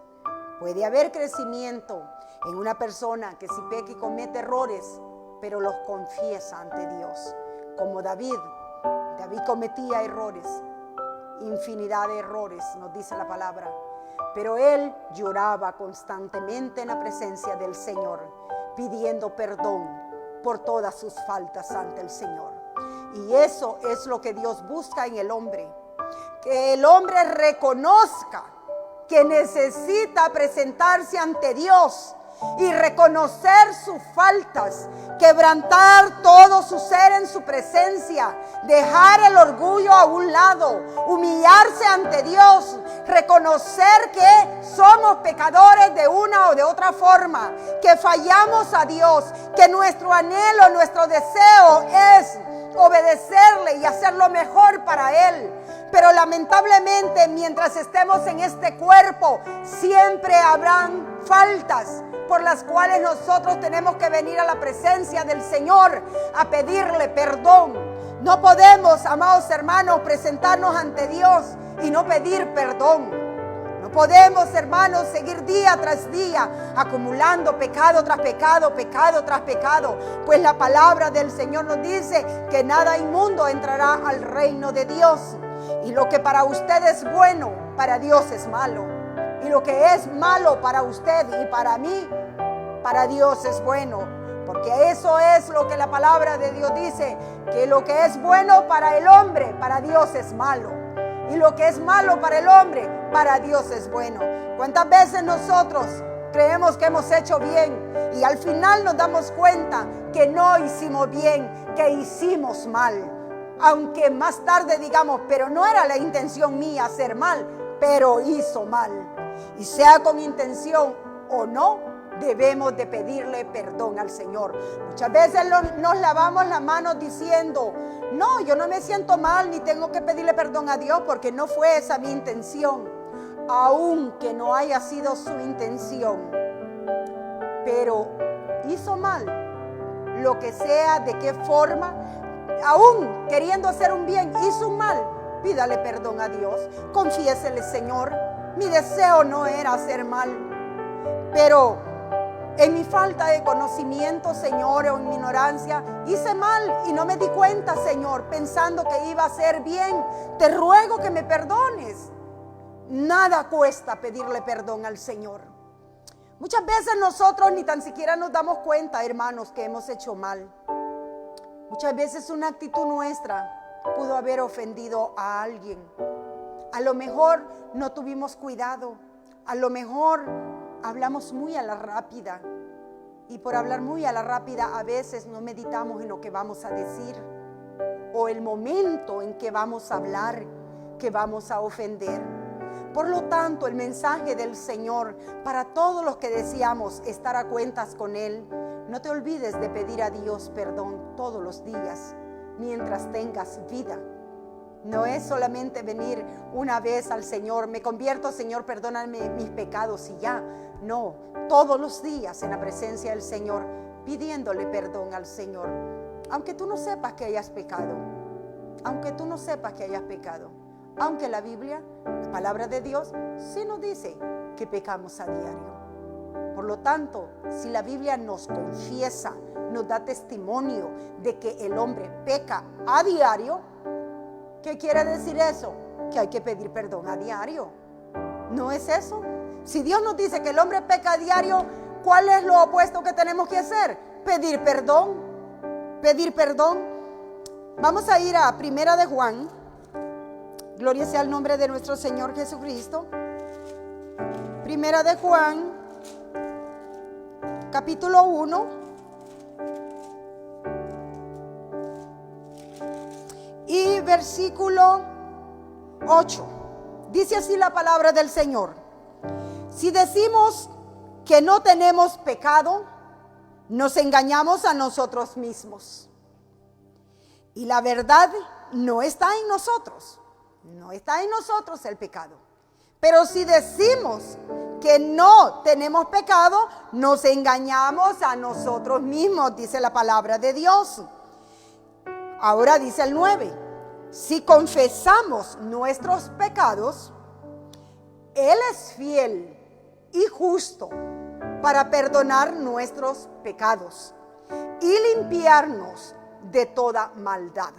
Puede haber crecimiento en una persona que sí peca y comete errores, pero los confiesa ante Dios. Como David cometía errores, infinidad de errores, nos dice la palabra. Pero él lloraba constantemente en la presencia del Señor, pidiendo perdón por todas sus faltas ante el Señor. Y eso es lo que Dios busca en el hombre. Que el hombre reconozca que necesita presentarse ante Dios y reconocer sus faltas, quebrantar todo su ser en su presencia, dejar el orgullo a un lado, humillarse ante Dios, reconocer que somos pecadores de una o de otra forma, que fallamos a Dios, que nuestro anhelo, nuestro deseo es obedecerle y hacer lo mejor para Él. Pero lamentablemente, mientras estemos en este cuerpo, siempre habrán faltas por las cuales nosotros tenemos que venir a la presencia del Señor a pedirle perdón. No podemos, amados hermanos, presentarnos ante Dios y no pedir perdón. No podemos, hermanos, seguir día tras día acumulando pecado tras pecado, pecado tras pecado, pues la palabra del Señor nos dice que nada inmundo entrará al reino de Dios. Y lo que para usted es bueno, para Dios es malo. Y lo que es malo para usted y para mí, para Dios es bueno. Porque eso es lo que la palabra de Dios dice, que lo que es bueno para el hombre, para Dios es malo. Y lo que es malo para el hombre, para Dios es bueno. ¿Cuántas veces nosotros creemos que hemos hecho bien y al final nos damos cuenta que no hicimos bien, que hicimos mal? Aunque más tarde digamos, pero no era la intención mía hacer mal, pero hizo mal. Y sea con intención o no, debemos de pedirle perdón al Señor. Muchas veces nos lavamos las manos diciendo, no, yo no me siento mal ni tengo que pedirle perdón a Dios porque no fue esa mi intención. Aunque no haya sido su intención, pero hizo mal, lo que sea, de qué forma, aún queriendo hacer un bien, hizo un mal, pídale perdón a Dios, confiésele, Señor, mi deseo no era hacer mal, pero en mi falta de conocimiento, Señor, o en mi ignorancia, hice mal y no me di cuenta, Señor, pensando que iba a hacer bien. Te ruego que me perdones. Nada cuesta pedirle perdón al Señor. Muchas veces nosotros ni tan siquiera nos damos cuenta, hermanos, que hemos hecho mal. Muchas veces una actitud nuestra pudo haber ofendido a alguien. A lo mejor no tuvimos cuidado. A lo mejor hablamos muy a la rápida. Y por hablar muy a la rápida, a veces no meditamos en lo que vamos a decir o el momento en que vamos a hablar, que vamos a ofender. Por lo tanto, el mensaje del Señor para todos los que deseamos estar a cuentas con Él, no te olvides de pedir a Dios perdón todos los días mientras tengas vida. No es solamente venir una vez al Señor, me convierto, Señor, perdóname mis pecados y ya. No, todos los días en la presencia del Señor, pidiéndole perdón al Señor. Aunque tú no sepas que hayas pecado, aunque tú no sepas que hayas pecado, aunque la Biblia, la palabra de Dios, sí nos dice que pecamos a diario. Por lo tanto, si la Biblia nos confiesa, nos da testimonio de que el hombre peca a diario, ¿qué quiere decir eso? Que hay que pedir perdón a diario. ¿No es eso? Si Dios nos dice que el hombre peca a diario, ¿cuál es lo opuesto que tenemos que hacer? Pedir perdón. Pedir perdón. Vamos a ir a Primera de Juan. Gloria sea el nombre de nuestro Señor Jesucristo. Primera de Juan, capítulo 1. Y versículo 8. Dice así la palabra del Señor. Si decimos que no tenemos pecado, nos engañamos a nosotros mismos. Y la verdad no está en nosotros. No está en nosotros el pecado. Pero si decimos que no tenemos pecado, nos engañamos a nosotros mismos, dice la palabra de Dios. Ahora dice el 9. Si confesamos nuestros pecados, Él es fiel y justo para perdonar nuestros pecados y limpiarnos de toda maldad.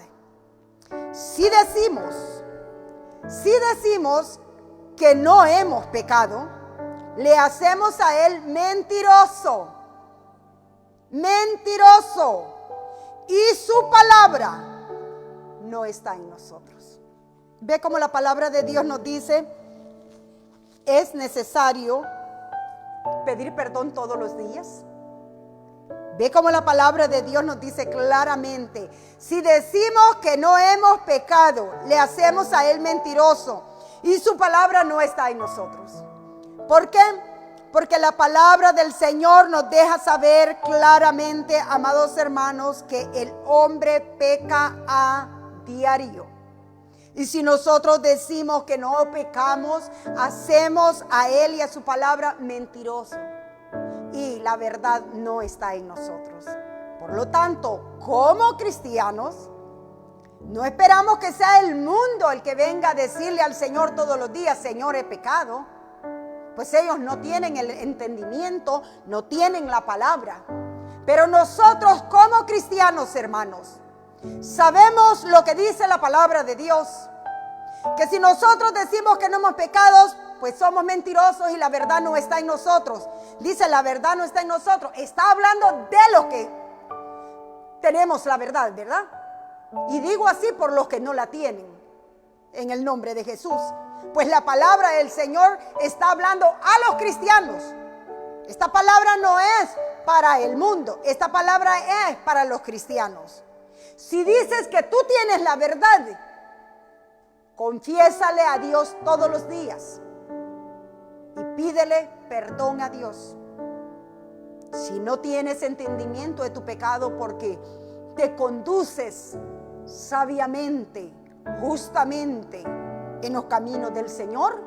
Si decimos que no hemos pecado, le hacemos a Él mentiroso, y su palabra no está en nosotros. Ve cómo la palabra de Dios nos dice, es necesario pedir perdón todos los días. Ve cómo la palabra de Dios nos dice claramente, si decimos que no hemos pecado, le hacemos a Él mentiroso y su palabra no está en nosotros. ¿Por qué? Porque la palabra del Señor nos deja saber claramente, amados hermanos, que el hombre peca a diario. Y si nosotros decimos que no pecamos, hacemos a Él y a su palabra mentiroso. Y la verdad no está en nosotros. Por lo tanto, como cristianos, no esperamos que sea el mundo el que venga a decirle al Señor todos los días, Señor, he pecado. Pues ellos no tienen el entendimiento, no tienen la palabra. Pero nosotros como cristianos, hermanos, sabemos lo que dice la palabra de Dios. Que si nosotros decimos que no hemos pecado, pues somos mentirosos y la verdad no está en nosotros. Dice, la verdad no está en nosotros. Está hablando de los que tenemos la verdad, ¿verdad? Y digo así por los que no la tienen, en el nombre de Jesús. Pues la palabra del Señor está hablando a los cristianos. Esta palabra no es para el mundo, esta palabra es para los cristianos. Si dices que tú tienes la verdad, confiésale a Dios todos los días y pídele perdón a Dios. Si no tienes entendimiento de tu pecado porque te conduces sabiamente, justamente en los caminos del Señor,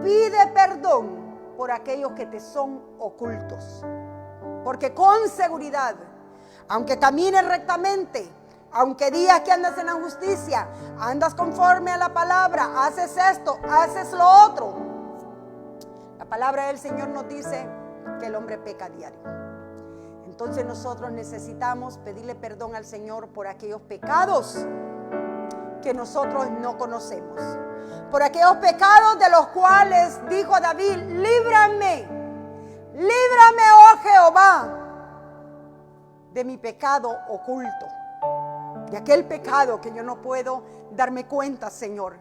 pide perdón por aquellos que te son ocultos. Porque con seguridad, aunque camines rectamente, aunque digas que andas en la justicia, andas conforme a la palabra, haces esto, haces lo otro, la palabra del Señor nos dice que el hombre peca a diario. Entonces nosotros necesitamos pedirle perdón al Señor por aquellos pecados que nosotros no conocemos, por aquellos pecados de los cuales dijo David, líbrame, oh Jehová, de mi pecado oculto, de aquel pecado que yo no puedo darme cuenta, Señor.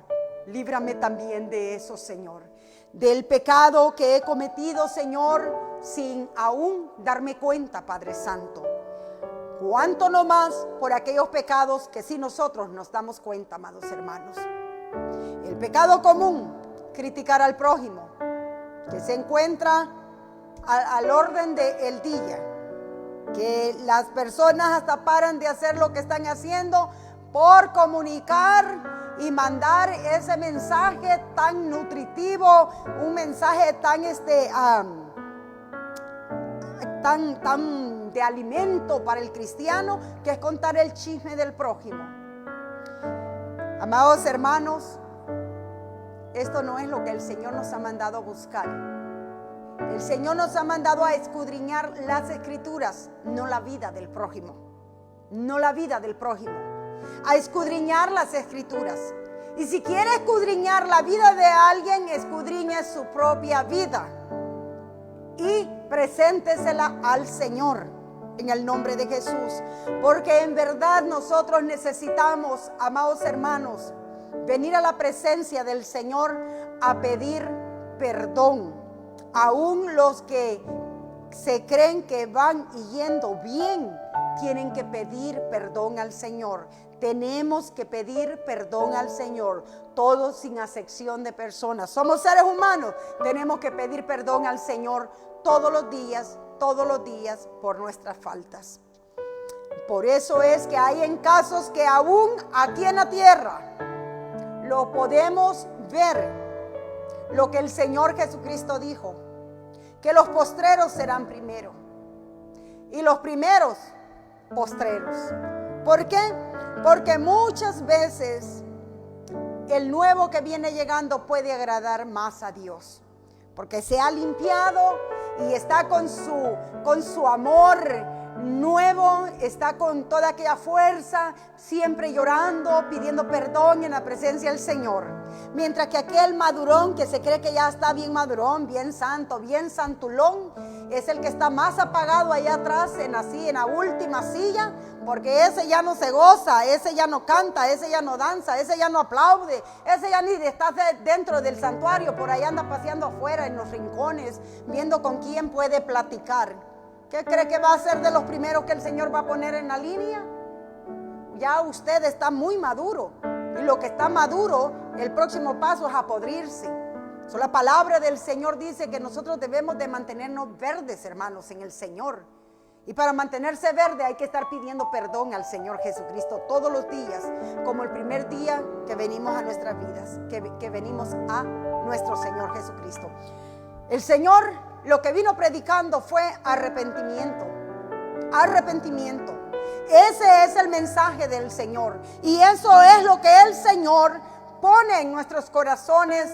Líbrame también de eso, Señor, del pecado que he cometido, Señor, sin aún darme cuenta, Padre Santo. Cuánto no más por aquellos pecados que sí nosotros nos damos cuenta, amados hermanos. El pecado común, criticar al prójimo, que se encuentra al orden del día, que las personas hasta paran de hacer lo que están haciendo por comunicar y mandar ese mensaje tan nutritivo, un mensaje tan de alimento para el cristiano, que es contar el chisme del prójimo. Amados hermanos, esto no es lo que el Señor nos ha mandado a buscar. El Señor nos ha mandado a escudriñar las Escrituras, no la vida del prójimo. No la vida del prójimo. A escudriñar las Escrituras. Y si quiere escudriñar la vida de alguien, escudriñe su propia vida. Y preséntesela al Señor en el nombre de Jesús. Porque en verdad nosotros necesitamos, amados hermanos, venir a la presencia del Señor a pedir perdón. Aún los que se creen que van yendo bien, tienen que pedir perdón al Señor. Tenemos que pedir perdón al Señor, todos sin excepción de personas. Somos seres humanos, tenemos que pedir perdón al Señor todos los días por nuestras faltas. Por eso es que hay en casos que aún aquí en la tierra lo podemos ver. Lo que el Señor Jesucristo dijo, que los postreros serán primero y los primeros postreros. ¿Por qué? Porque muchas veces el nuevo que viene llegando puede agradar más a Dios, porque se ha limpiado y está con su amor nuevo, está con toda aquella fuerza, siempre llorando, pidiendo perdón en la presencia del Señor. Mientras que aquel madurón que se cree que ya está bien madurón, bien santo, bien santulón, es el que está más apagado allá atrás, en la última silla, porque ese ya no se goza, ese ya no canta, ese ya no danza, ese ya no aplaude, ese ya ni está dentro del santuario, por ahí anda paseando afuera en los rincones, viendo con quién puede platicar. ¿Qué cree que va a ser de los primeros que el Señor va a poner en la línea? Ya usted está muy maduro. Y lo que está maduro, el próximo paso es a podrirse. La palabra del Señor dice que nosotros debemos de mantenernos verdes, hermanos, en el Señor. Y para mantenerse verde hay que estar pidiendo perdón al Señor Jesucristo todos los días, como el primer día que venimos a nuestras vidas, que venimos a nuestro Señor Jesucristo. El Señor lo que vino predicando fue arrepentimiento. Arrepentimiento. Ese es el mensaje del Señor. Y eso es lo que el Señor pone en nuestros corazones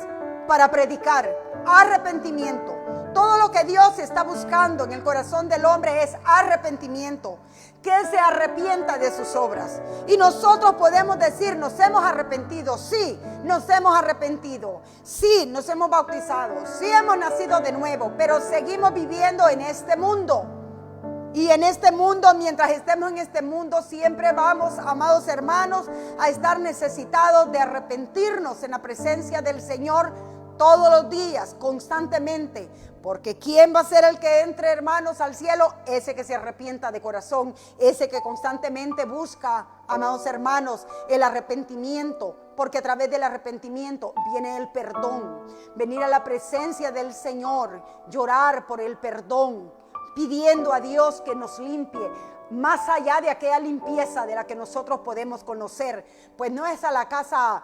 para predicar. Arrepentimiento. Todo lo que Dios está buscando en el corazón del hombre es arrepentimiento. Que se arrepienta de sus obras. Y nosotros podemos decir, nos hemos arrepentido. Sí, nos hemos arrepentido. Sí, nos hemos bautizado. Sí, hemos nacido de nuevo. Pero seguimos viviendo en este mundo. Y en este mundo, mientras estemos en este mundo, siempre vamos, amados hermanos, a estar necesitados de arrepentirnos en la presencia del Señor todos los días, constantemente. Porque ¿quién va a ser el que entre, hermanos, al cielo? Ese que se arrepienta de corazón, ese que constantemente busca, amados hermanos, el arrepentimiento. Porque a través del arrepentimiento viene el perdón. Venir a la presencia del Señor, llorar por el perdón, pidiendo a Dios que nos limpie, más allá de aquella limpieza de la que nosotros podemos conocer, pues no es a la Casa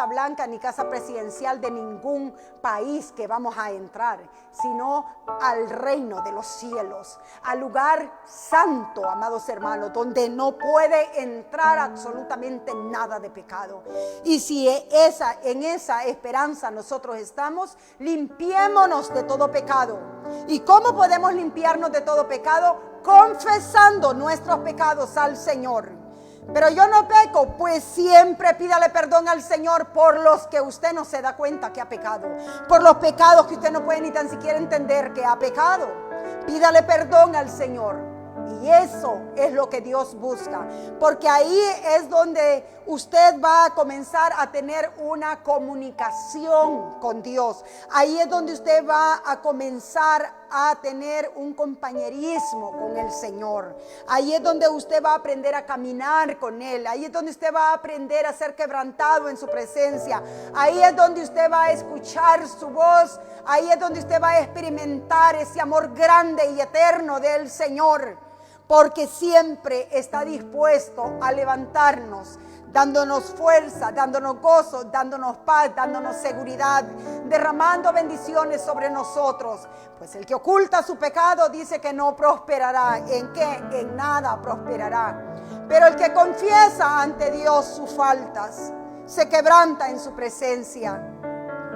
Blanca ni casa presidencial de ningún país que vamos a entrar, sino al reino de los cielos, al lugar santo, amados hermanos, donde no puede entrar absolutamente nada de pecado. Y si en esa esperanza nosotros estamos, limpiémonos de todo pecado. ¿Y cómo podemos limpiarnos de todo pecado? Confesando nuestros pecados al Señor. Pero yo no peco, pues siempre pídale perdón al Señor por los que usted no se da cuenta que ha pecado, por los pecados que usted no puede ni tan siquiera entender que ha pecado. Pídale perdón al Señor. Y eso es lo que Dios busca, porque ahí es donde usted va a comenzar a tener una comunicación con Dios. Ahí es donde usted va a comenzar a tener un compañerismo con el Señor. Ahí es donde usted va a aprender a caminar con Él. Ahí es donde usted va a aprender a ser quebrantado en su presencia. Ahí es donde usted va a escuchar su voz. Ahí es donde usted va a experimentar ese amor grande y eterno del Señor. Porque siempre está dispuesto a levantarnos, dándonos fuerza, dándonos gozo, dándonos paz, dándonos seguridad, derramando bendiciones sobre nosotros. Pues el que oculta su pecado dice que no prosperará. ¿En qué? En nada prosperará. Pero el que confiesa ante Dios sus faltas, se quebranta en su presencia,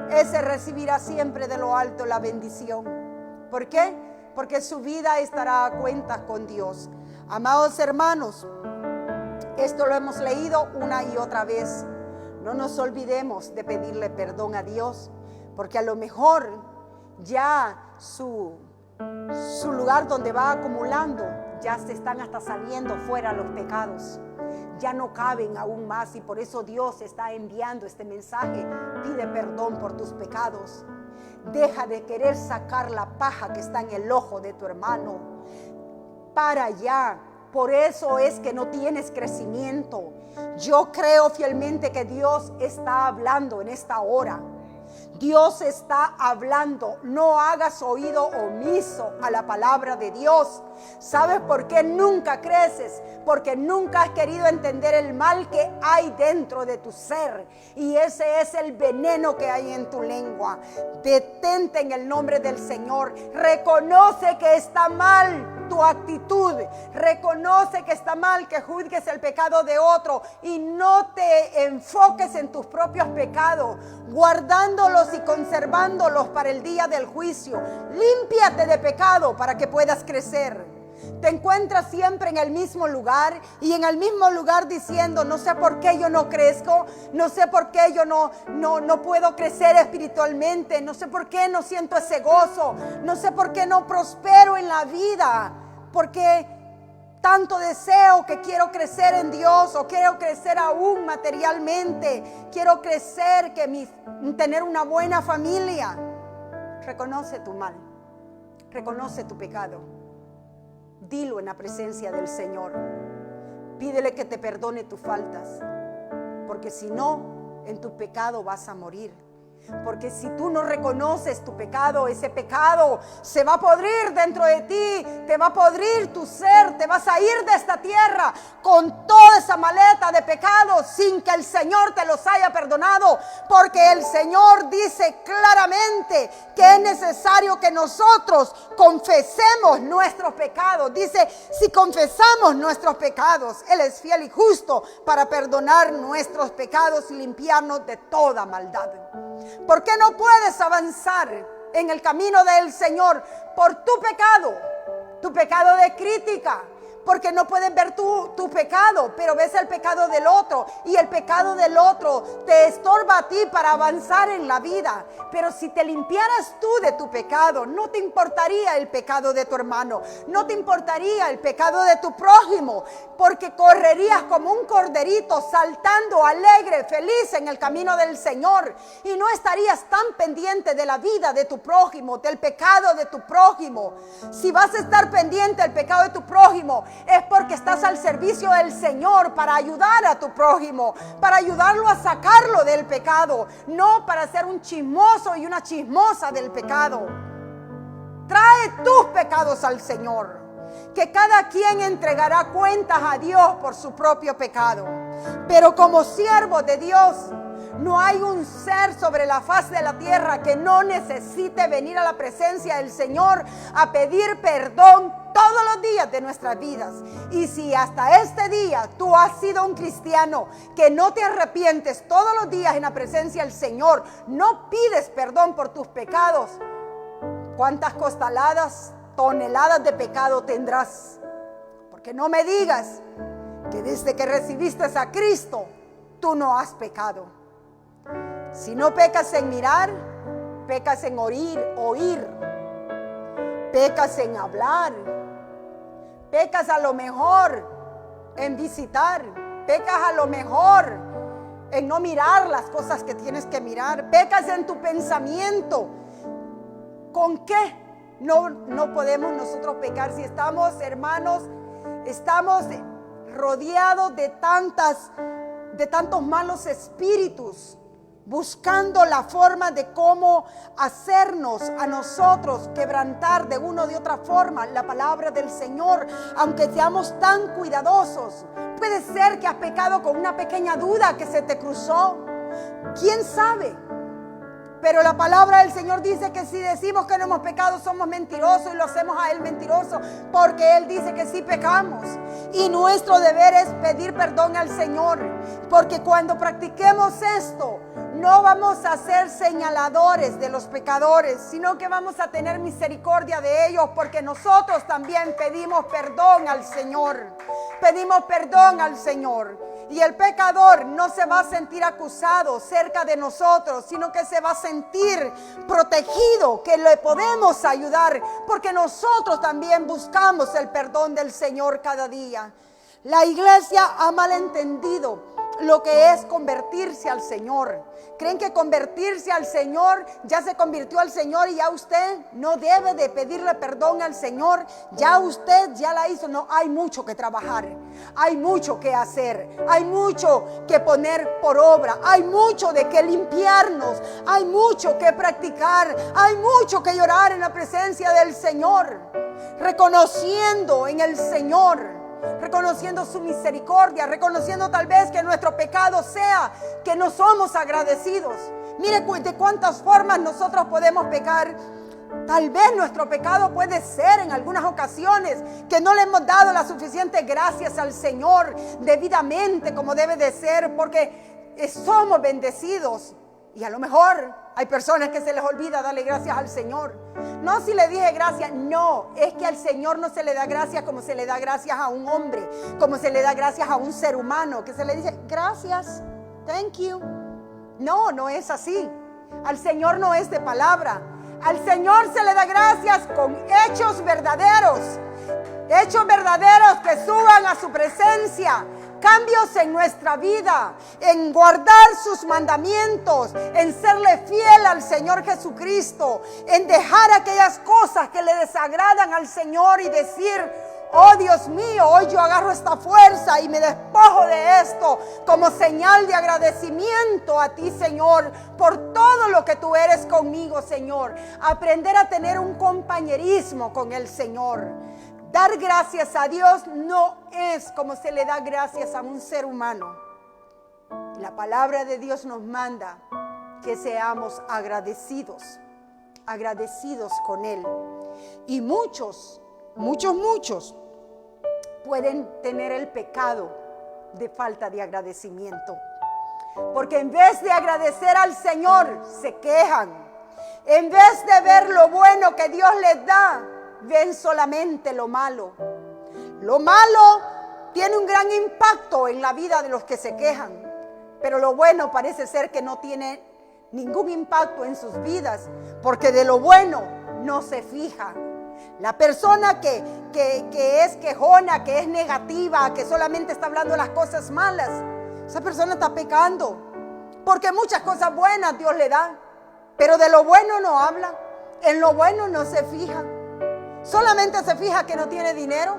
ese recibirá siempre de lo alto la bendición. ¿Por qué? Porque su vida estará a cuentas con Dios. Amados hermanos, esto lo hemos leído una y otra vez. No nos olvidemos de pedirle perdón a Dios, porque a lo mejor ya su lugar donde va acumulando, ya se están hasta saliendo fuera los pecados. Ya no caben aún más y por eso Dios está enviando este mensaje. Pide perdón por tus pecados. Deja de querer sacar la paja que está en el ojo de tu hermano. Para allá. Por eso es que no tienes crecimiento. Yo creo fielmente que Dios está hablando en esta hora. Dios está hablando. No hagas oído omiso a la palabra de Dios. ¿Sabes por qué nunca creces? Porque nunca has querido entender el mal que hay dentro de tu ser. Y ese es el veneno que hay en tu lengua. Detente en el nombre del Señor. Reconoce que está mal tu actitud. Reconoce que está mal que juzgues el pecado de otro. Y no te enfoques en tus propios pecados, guardándolos y conservándolos para el día del juicio. Límpiate de pecado para que puedas crecer. Te encuentras siempre en el mismo lugar y en el mismo lugar diciendo: no sé por qué yo no crezco, no sé por qué yo no puedo crecer espiritualmente, no sé por qué no siento ese gozo, no sé por qué no prospero en la vida, porque tanto deseo que quiero crecer en Dios o quiero crecer aún materialmente, quiero crecer, tener una buena familia. Reconoce tu mal, reconoce tu pecado. Dilo en la presencia del Señor. Pídele que te perdone tus faltas. Porque si no, en tu pecado vas a morir. Porque si tú no reconoces tu pecado, ese pecado se va a podrir dentro de ti, te va a podrir tu ser, te vas a ir de esta tierra con toda esa maleta de pecados sin que el Señor te los haya perdonado. Porque el Señor dice claramente que es necesario que nosotros confesemos nuestros pecados. Dice: si confesamos nuestros pecados, Él es fiel y justo para perdonar nuestros pecados y limpiarnos de toda maldad. ¿Por qué no puedes avanzar en el camino del Señor? Por tu pecado de crítica. Porque no puedes ver tu pecado, pero ves el pecado del otro. Y el pecado del otro te estorba a ti para avanzar en la vida. Pero si te limpiaras tú de tu pecado, no te importaría el pecado de tu hermano. No te importaría el pecado de tu prójimo. Porque correrías como un corderito saltando alegre, feliz en el camino del Señor. Y no estarías tan pendiente de la vida de tu prójimo, del pecado de tu prójimo. Si vas a estar pendiente del pecado de tu prójimo, es porque estás al servicio del Señor para ayudar a tu prójimo, para ayudarlo a sacarlo del pecado, no para ser un chismoso y una chismosa del pecado. Trae tus pecados al Señor, que cada quien entregará cuentas a Dios por su propio pecado. Pero como siervo de Dios, no hay un ser sobre la faz de la tierra que no necesite venir a la presencia del Señor a pedir perdón todos los días de nuestras vidas. Y si hasta este día tú has sido un cristiano que no te arrepientes todos los días en la presencia del Señor, no pides perdón por tus pecados, ¿cuántas costaladas, toneladas de pecado tendrás? Porque no me digas que desde que recibiste a Cristo, tú no has pecado. Si no pecas en mirar, pecas en oír, pecas en hablar, pecas a lo mejor en visitar, pecas a lo mejor en no mirar las cosas que tienes que mirar, pecas en tu pensamiento. ¿Con qué? No podemos nosotros pecar. Si estamos, hermanos, estamos rodeados de tantos malos espíritus, buscando la forma de cómo hacernos a nosotros quebrantar de una o de otra forma la palabra del Señor, aunque seamos tan cuidadosos. Puede ser que has pecado con una pequeña duda que se te cruzó. ¿Quién sabe? Pero la palabra del Señor dice que si decimos que no hemos pecado, somos mentirosos y lo hacemos a Él mentiroso, porque Él dice que sí pecamos. Y nuestro deber es pedir perdón al Señor, porque cuando practiquemos esto, no vamos a ser señaladores de los pecadores, sino que vamos a tener misericordia de ellos, porque nosotros también pedimos perdón al Señor. Pedimos perdón al Señor. Y el pecador no se va a sentir acusado cerca de nosotros, sino que se va a sentir protegido, que le podemos ayudar, porque nosotros también buscamos el perdón del Señor cada día. La iglesia ha malentendido lo que es convertirse al Señor. Creen que convertirse al Señor, ya se convirtió al Señor y ya usted no debe de pedirle perdón al Señor. Ya usted ya la hizo. No, hay mucho que trabajar, hay mucho que hacer, hay mucho que poner por obra, hay mucho de que limpiarnos, hay mucho que practicar, hay mucho que llorar en la presencia del Señor, reconociendo en el Señor, reconociendo su misericordia, reconociendo tal vez que nuestro pecado sea que no somos agradecidos. Mire de cuántas formas nosotros podemos pecar. Tal vez nuestro pecado puede ser en algunas ocasiones que no le hemos dado las suficientes gracias al Señor debidamente como debe de ser, porque somos bendecidos. Y a lo mejor hay personas que se les olvida darle gracias al Señor. No si le dije gracias, no, es que al Señor no se le da gracias como se le da gracias a un hombre, como se le da gracias a un ser humano, que se le dice gracias, thank you. No, no es así. Al Señor no es de palabra. Al Señor se le da gracias con hechos verdaderos que suban a su presencia. Cambios en nuestra vida, en guardar sus mandamientos, en serle fiel al Señor Jesucristo, en dejar aquellas cosas que le desagradan al Señor y decir: oh Dios mío, hoy yo agarro esta fuerza y me despojo de esto como señal de agradecimiento a ti, Señor, por todo lo que tú eres conmigo, Señor. Aprender a tener un compañerismo con el Señor. Dar gracias a Dios no es como se le da gracias a un ser humano. La palabra de Dios nos manda que seamos agradecidos con Él. Y muchos pueden tener el pecado de falta de agradecimiento. Porque en vez de agradecer al Señor, se quejan. En vez de ver lo bueno que Dios les da, ven solamente lo malo. Lo malo tiene un gran impacto en la vida de los que se quejan, pero lo bueno parece ser que no tiene ningún impacto en sus vidas, porque de lo bueno no se fija. La persona que es quejona, que es negativa, que solamente está hablando las cosas malas, esa persona está pecando, porque muchas cosas buenas Dios le da, pero de lo bueno no habla, en lo bueno no se fija. Solamente se fija que no tiene dinero,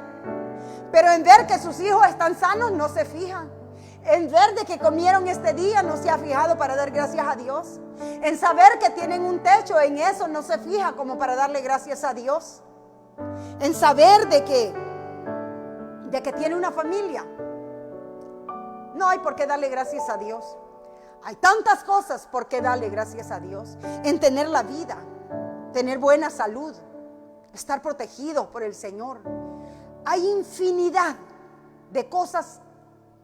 pero en ver que sus hijos están sanos no se fija. En ver de que comieron este día no se ha fijado para dar gracias a Dios. En saber que tienen un techo, en eso no se fija como para darle gracias a Dios. En saber de que tiene una familia, no hay por qué darle gracias a Dios. Hay tantas cosas por qué darle gracias a Dios. En tener la vida, tener buena salud, estar protegidos por el Señor. Hay infinidad de cosas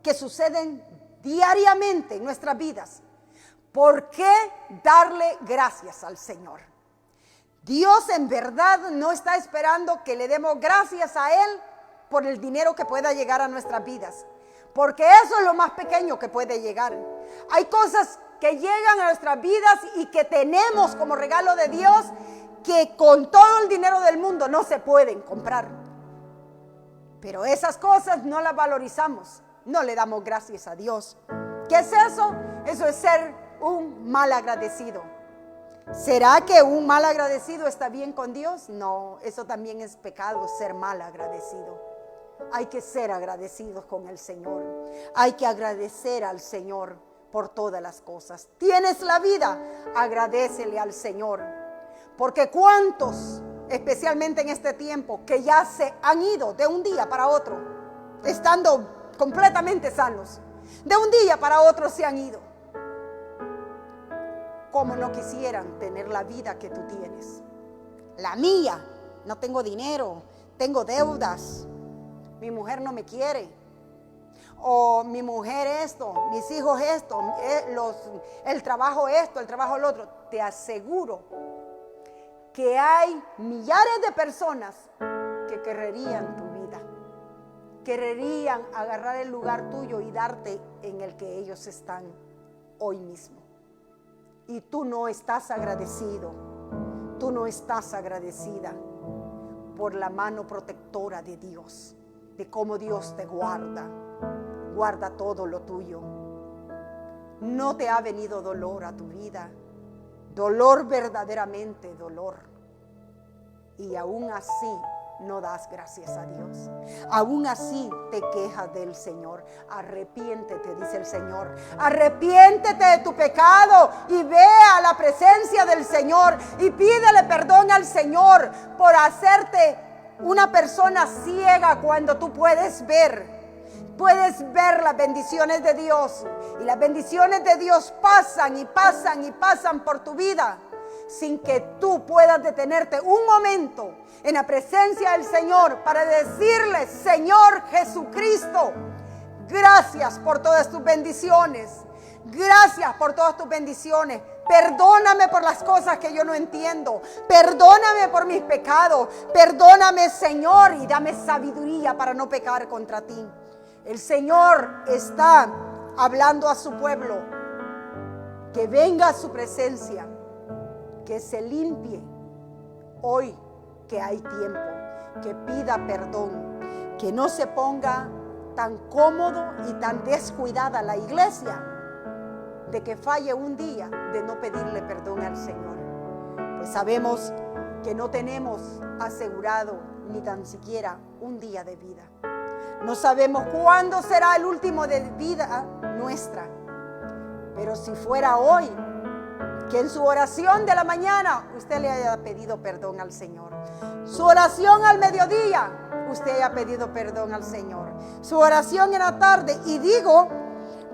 que suceden diariamente en nuestras vidas. ¿Por qué darle gracias al Señor? Dios en verdad no está esperando que le demos gracias a Él por el dinero que pueda llegar a nuestras vidas, porque eso es lo más pequeño que puede llegar. Hay cosas que llegan a nuestras vidas y que tenemos como regalo de Dios, que con todo el dinero del mundo no se pueden comprar. Pero esas cosas no las valorizamos, no le damos gracias a Dios. ¿Qué es eso? Eso es ser un mal agradecido. ¿Será que un mal agradecido está bien con Dios? No, eso también es pecado, ser mal agradecido. Hay que ser agradecidos con el Señor. Hay que agradecer al Señor por todas las cosas. ¿Tienes la vida? Agradécele al Señor. Porque cuántos, especialmente en este tiempo, que ya se han ido de un día para otro, estando completamente sanos, de un día para otro se han ido. Como no quisieran tener la vida que tú tienes. La mía, no tengo dinero, tengo deudas, mi mujer no me quiere, o mi mujer esto, mis hijos esto, el trabajo esto, el trabajo lo otro. Te aseguro que hay millares de personas que querrían tu vida, querrían agarrar el lugar tuyo y darte en el que ellos están hoy mismo. Y tú no estás agradecido, tú no estás agradecida por la mano protectora de Dios, de cómo Dios te guarda todo lo tuyo. No te ha venido dolor a tu vida, dolor, verdaderamente dolor, y aún así no das gracias a Dios. Aún así te quejas del Señor. Arrepiéntete, dice el Señor. Arrepiéntete de tu pecado y ve a la presencia del Señor y pídele perdón al Señor por hacerte una persona ciega cuando tú puedes ver. Puedes ver las bendiciones de Dios, y las bendiciones de Dios pasan y pasan y pasan por tu vida sin que tú puedas detenerte un momento en la presencia del Señor para decirle: Señor Jesucristo, gracias por todas tus bendiciones. Gracias por todas tus bendiciones. Perdóname por las cosas que yo no entiendo. Perdóname por mis pecados. Perdóname, Señor, y dame sabiduría para no pecar contra ti. El Señor está hablando a su pueblo que venga a su presencia, que se limpie hoy que hay tiempo, que pida perdón, que no se ponga tan cómodo y tan descuidada la iglesia de que falle un día de no pedirle perdón al Señor. Pues sabemos que no tenemos asegurado ni tan siquiera un día de vida. No sabemos cuándo será el último de vida nuestra, pero si fuera hoy, que en su oración de la mañana usted le haya pedido perdón al Señor. Su oración al mediodía, usted haya pedido perdón al Señor. Su oración en la tarde. Y digo,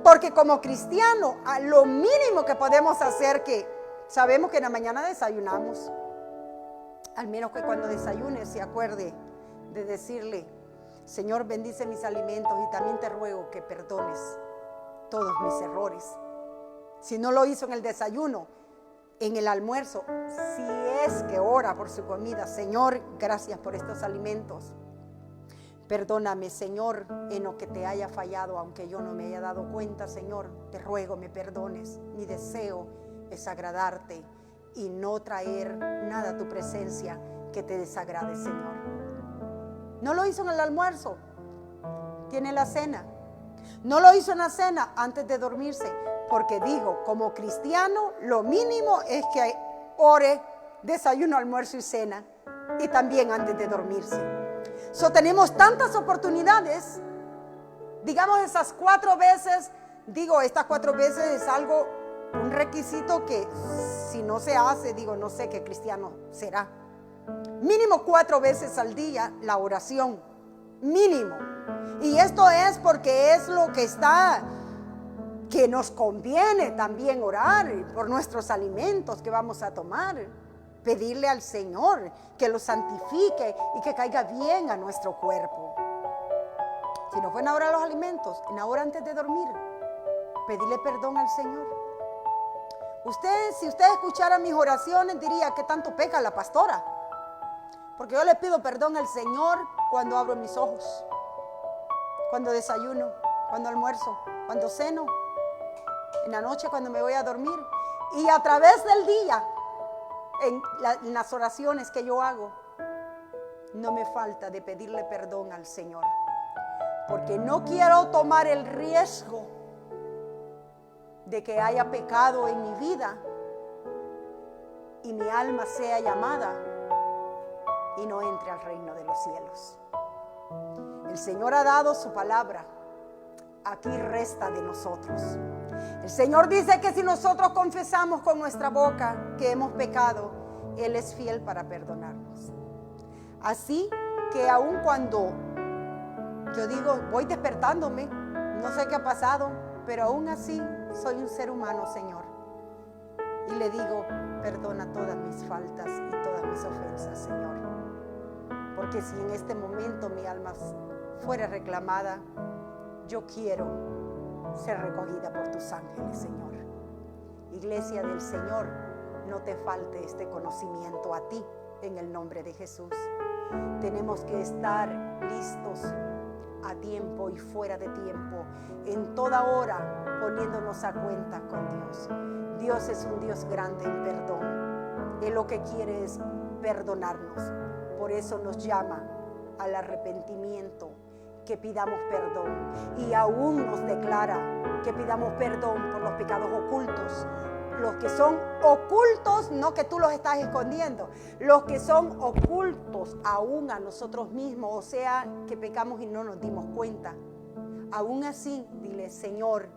porque como cristiano, lo mínimo que podemos hacer, que sabemos que en la mañana desayunamos, al menos que cuando desayune se acuerde de decirle: Señor, bendice mis alimentos y también te ruego que perdones todos mis errores. Si no lo hizo en el desayuno, en el almuerzo, si es que ora por su comida: Señor, gracias por estos alimentos. Perdóname, Señor, en lo que te haya fallado, aunque yo no me haya dado cuenta. Señor, te ruego me perdones. Mi deseo es agradarte y no traer nada a tu presencia que te desagrade, Señor. No lo hizo en el almuerzo, tiene la cena. No lo hizo en la cena antes de dormirse, porque digo, como cristiano, lo mínimo es que ore desayuno, almuerzo y cena, y también antes de dormirse. Tenemos tantas oportunidades, digamos esas 4 veces, estas 4 veces es algo, un requisito que si no se hace, no sé qué cristiano será. Mínimo 4 veces al día la oración, mínimo. Y esto es porque es lo que está, que nos conviene también orar por nuestros alimentos que vamos a tomar. Pedirle al Señor que lo santifique y que caiga bien a nuestro cuerpo. Si no fue en la hora de los alimentos, en la hora antes de dormir, pedirle perdón al Señor. Si usted escuchara mis oraciones, diría: ¿qué tanto peca la pastora? Porque yo le pido perdón al Señor cuando abro mis ojos, cuando desayuno, cuando almuerzo, cuando ceno, en la noche cuando me voy a dormir, y a través del día, en las oraciones que yo hago. No me falta de pedirle perdón al Señor, porque no quiero tomar el riesgo de que haya pecado en mi vida y mi alma sea llamada y no entre al reino de los cielos. El Señor ha dado su palabra. Aquí resta de nosotros. El Señor dice que si nosotros confesamos con nuestra boca que hemos pecado, Él es fiel para perdonarnos. Así que aun cuando yo digo, voy despertándome, no sé qué ha pasado, pero aún así soy un ser humano, Señor. Y le digo, perdona todas mis faltas y todas mis ofensas, Señor. Porque si en este momento mi alma fuera reclamada, yo quiero ser recogida por tus ángeles, Señor. Iglesia del Señor, no te falte este conocimiento a ti, en el nombre de Jesús. Tenemos que estar listos a tiempo y fuera de tiempo, en toda hora, poniéndonos a cuenta con Dios. Dios es un Dios grande en perdón. Él lo que quiere es perdonarnos. Por eso nos llama al arrepentimiento, que pidamos perdón, y aún nos declara que pidamos perdón por los pecados ocultos. Los que son ocultos, no que tú los estás escondiendo, los que son ocultos aún a nosotros mismos, o sea, que pecamos y no nos dimos cuenta. Aún así, dile, Señor,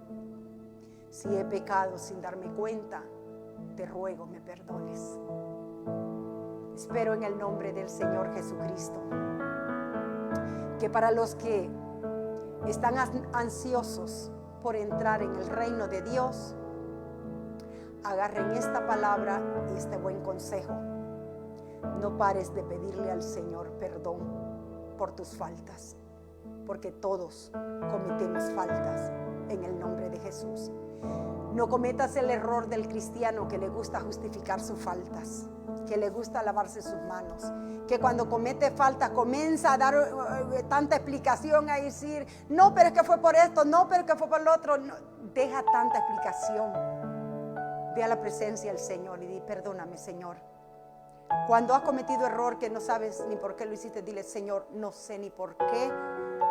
si he pecado sin darme cuenta, te ruego me perdones. Espero en el nombre del Señor Jesucristo que para los que están ansiosos por entrar en el reino de Dios, agarren esta palabra y este buen consejo. No pares de pedirle al Señor perdón por tus faltas, porque todos cometemos faltas en el nombre de Jesús. No cometas el error del cristiano que le gusta justificar sus faltas, que le gusta lavarse sus manos, que cuando comete faltas comienza a dar tanta explicación, a decir, no, pero es que fue por esto, no, pero es que fue por lo otro. No, deja tanta explicación. Ve a la presencia del Señor y di, perdóname, Señor. Cuando has cometido error que no sabes ni por qué lo hiciste, dile, Señor, no sé ni por qué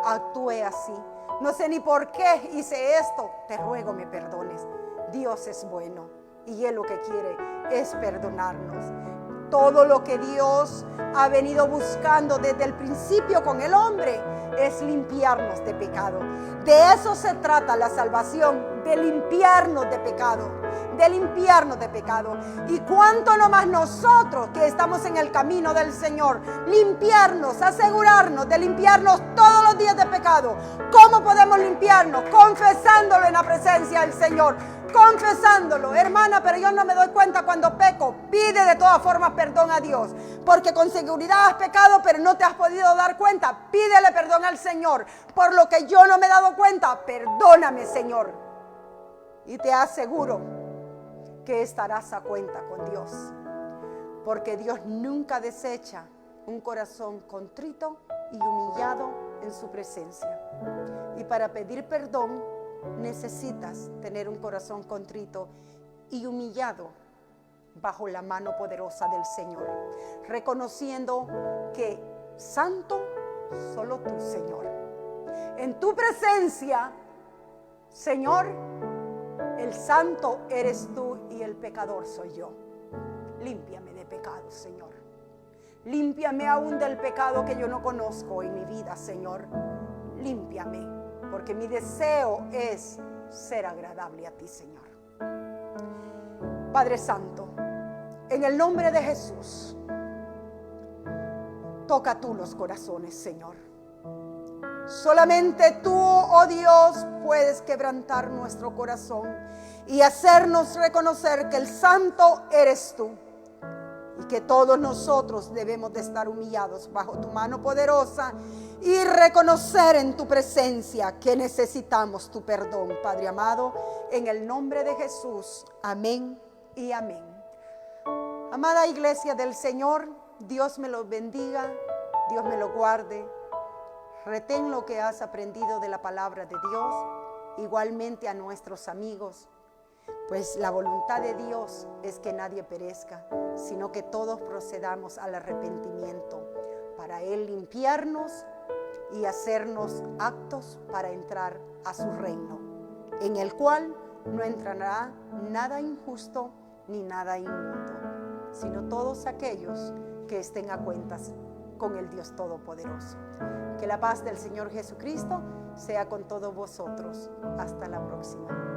actué así, no sé ni por qué hice esto, te ruego me perdones. Dios es bueno y Él lo que quiere es perdonarnos. Todo lo que Dios ha venido buscando desde el principio con el hombre es limpiarnos de pecado. De eso se trata la salvación, de limpiarnos de pecado, de limpiarnos de pecado. Y cuánto nomás nosotros que estamos en el camino del Señor, limpiarnos, asegurarnos de limpiarnos todos los días de pecado. ¿Cómo podemos limpiarnos? Confesándolo en la presencia del Señor. Confesándolo, hermana, pero yo no me doy cuenta cuando peco. Pide de todas formas perdón a Dios, porque con seguridad has pecado, pero no te has podido dar cuenta. Pídele perdón al Señor por lo que yo no me he dado cuenta. Perdóname, Señor, y te aseguro que estarás a cuenta con Dios, porque Dios nunca desecha un corazón contrito y humillado en su presencia. Y para pedir perdón necesitas tener un corazón contrito y humillado bajo la mano poderosa del Señor, reconociendo que santo solo tú, Señor. En tu presencia, Señor, el santo eres tú y el pecador soy yo. Límpiame de pecado, Señor. Límpiame aún del pecado que yo no conozco en mi vida, Señor. Límpiame, porque mi deseo es ser agradable a ti, Señor. Padre Santo, en el nombre de Jesús, toca tú los corazones, Señor. Solamente tú, oh Dios, puedes quebrantar nuestro corazón y hacernos reconocer que el santo eres tú, y que todos nosotros debemos de estar humillados bajo tu mano poderosa y reconocer en tu presencia que necesitamos tu perdón, Padre amado, en el nombre de Jesús. Amén y amén. Amada iglesia del Señor, Dios me los bendiga, Dios me lo guarde. Retén lo que has aprendido de la palabra de Dios, igualmente a nuestros amigos, pues la voluntad de Dios es que nadie perezca, sino que todos procedamos al arrepentimiento, para Él limpiarnos y hacernos aptos para entrar a su reino, en el cual no entrará nada injusto ni nada inmundo. sino todos aquellos que estén a cuentas con el Dios Todopoderoso. Que la paz del Señor Jesucristo sea con todos vosotros. Hasta la próxima.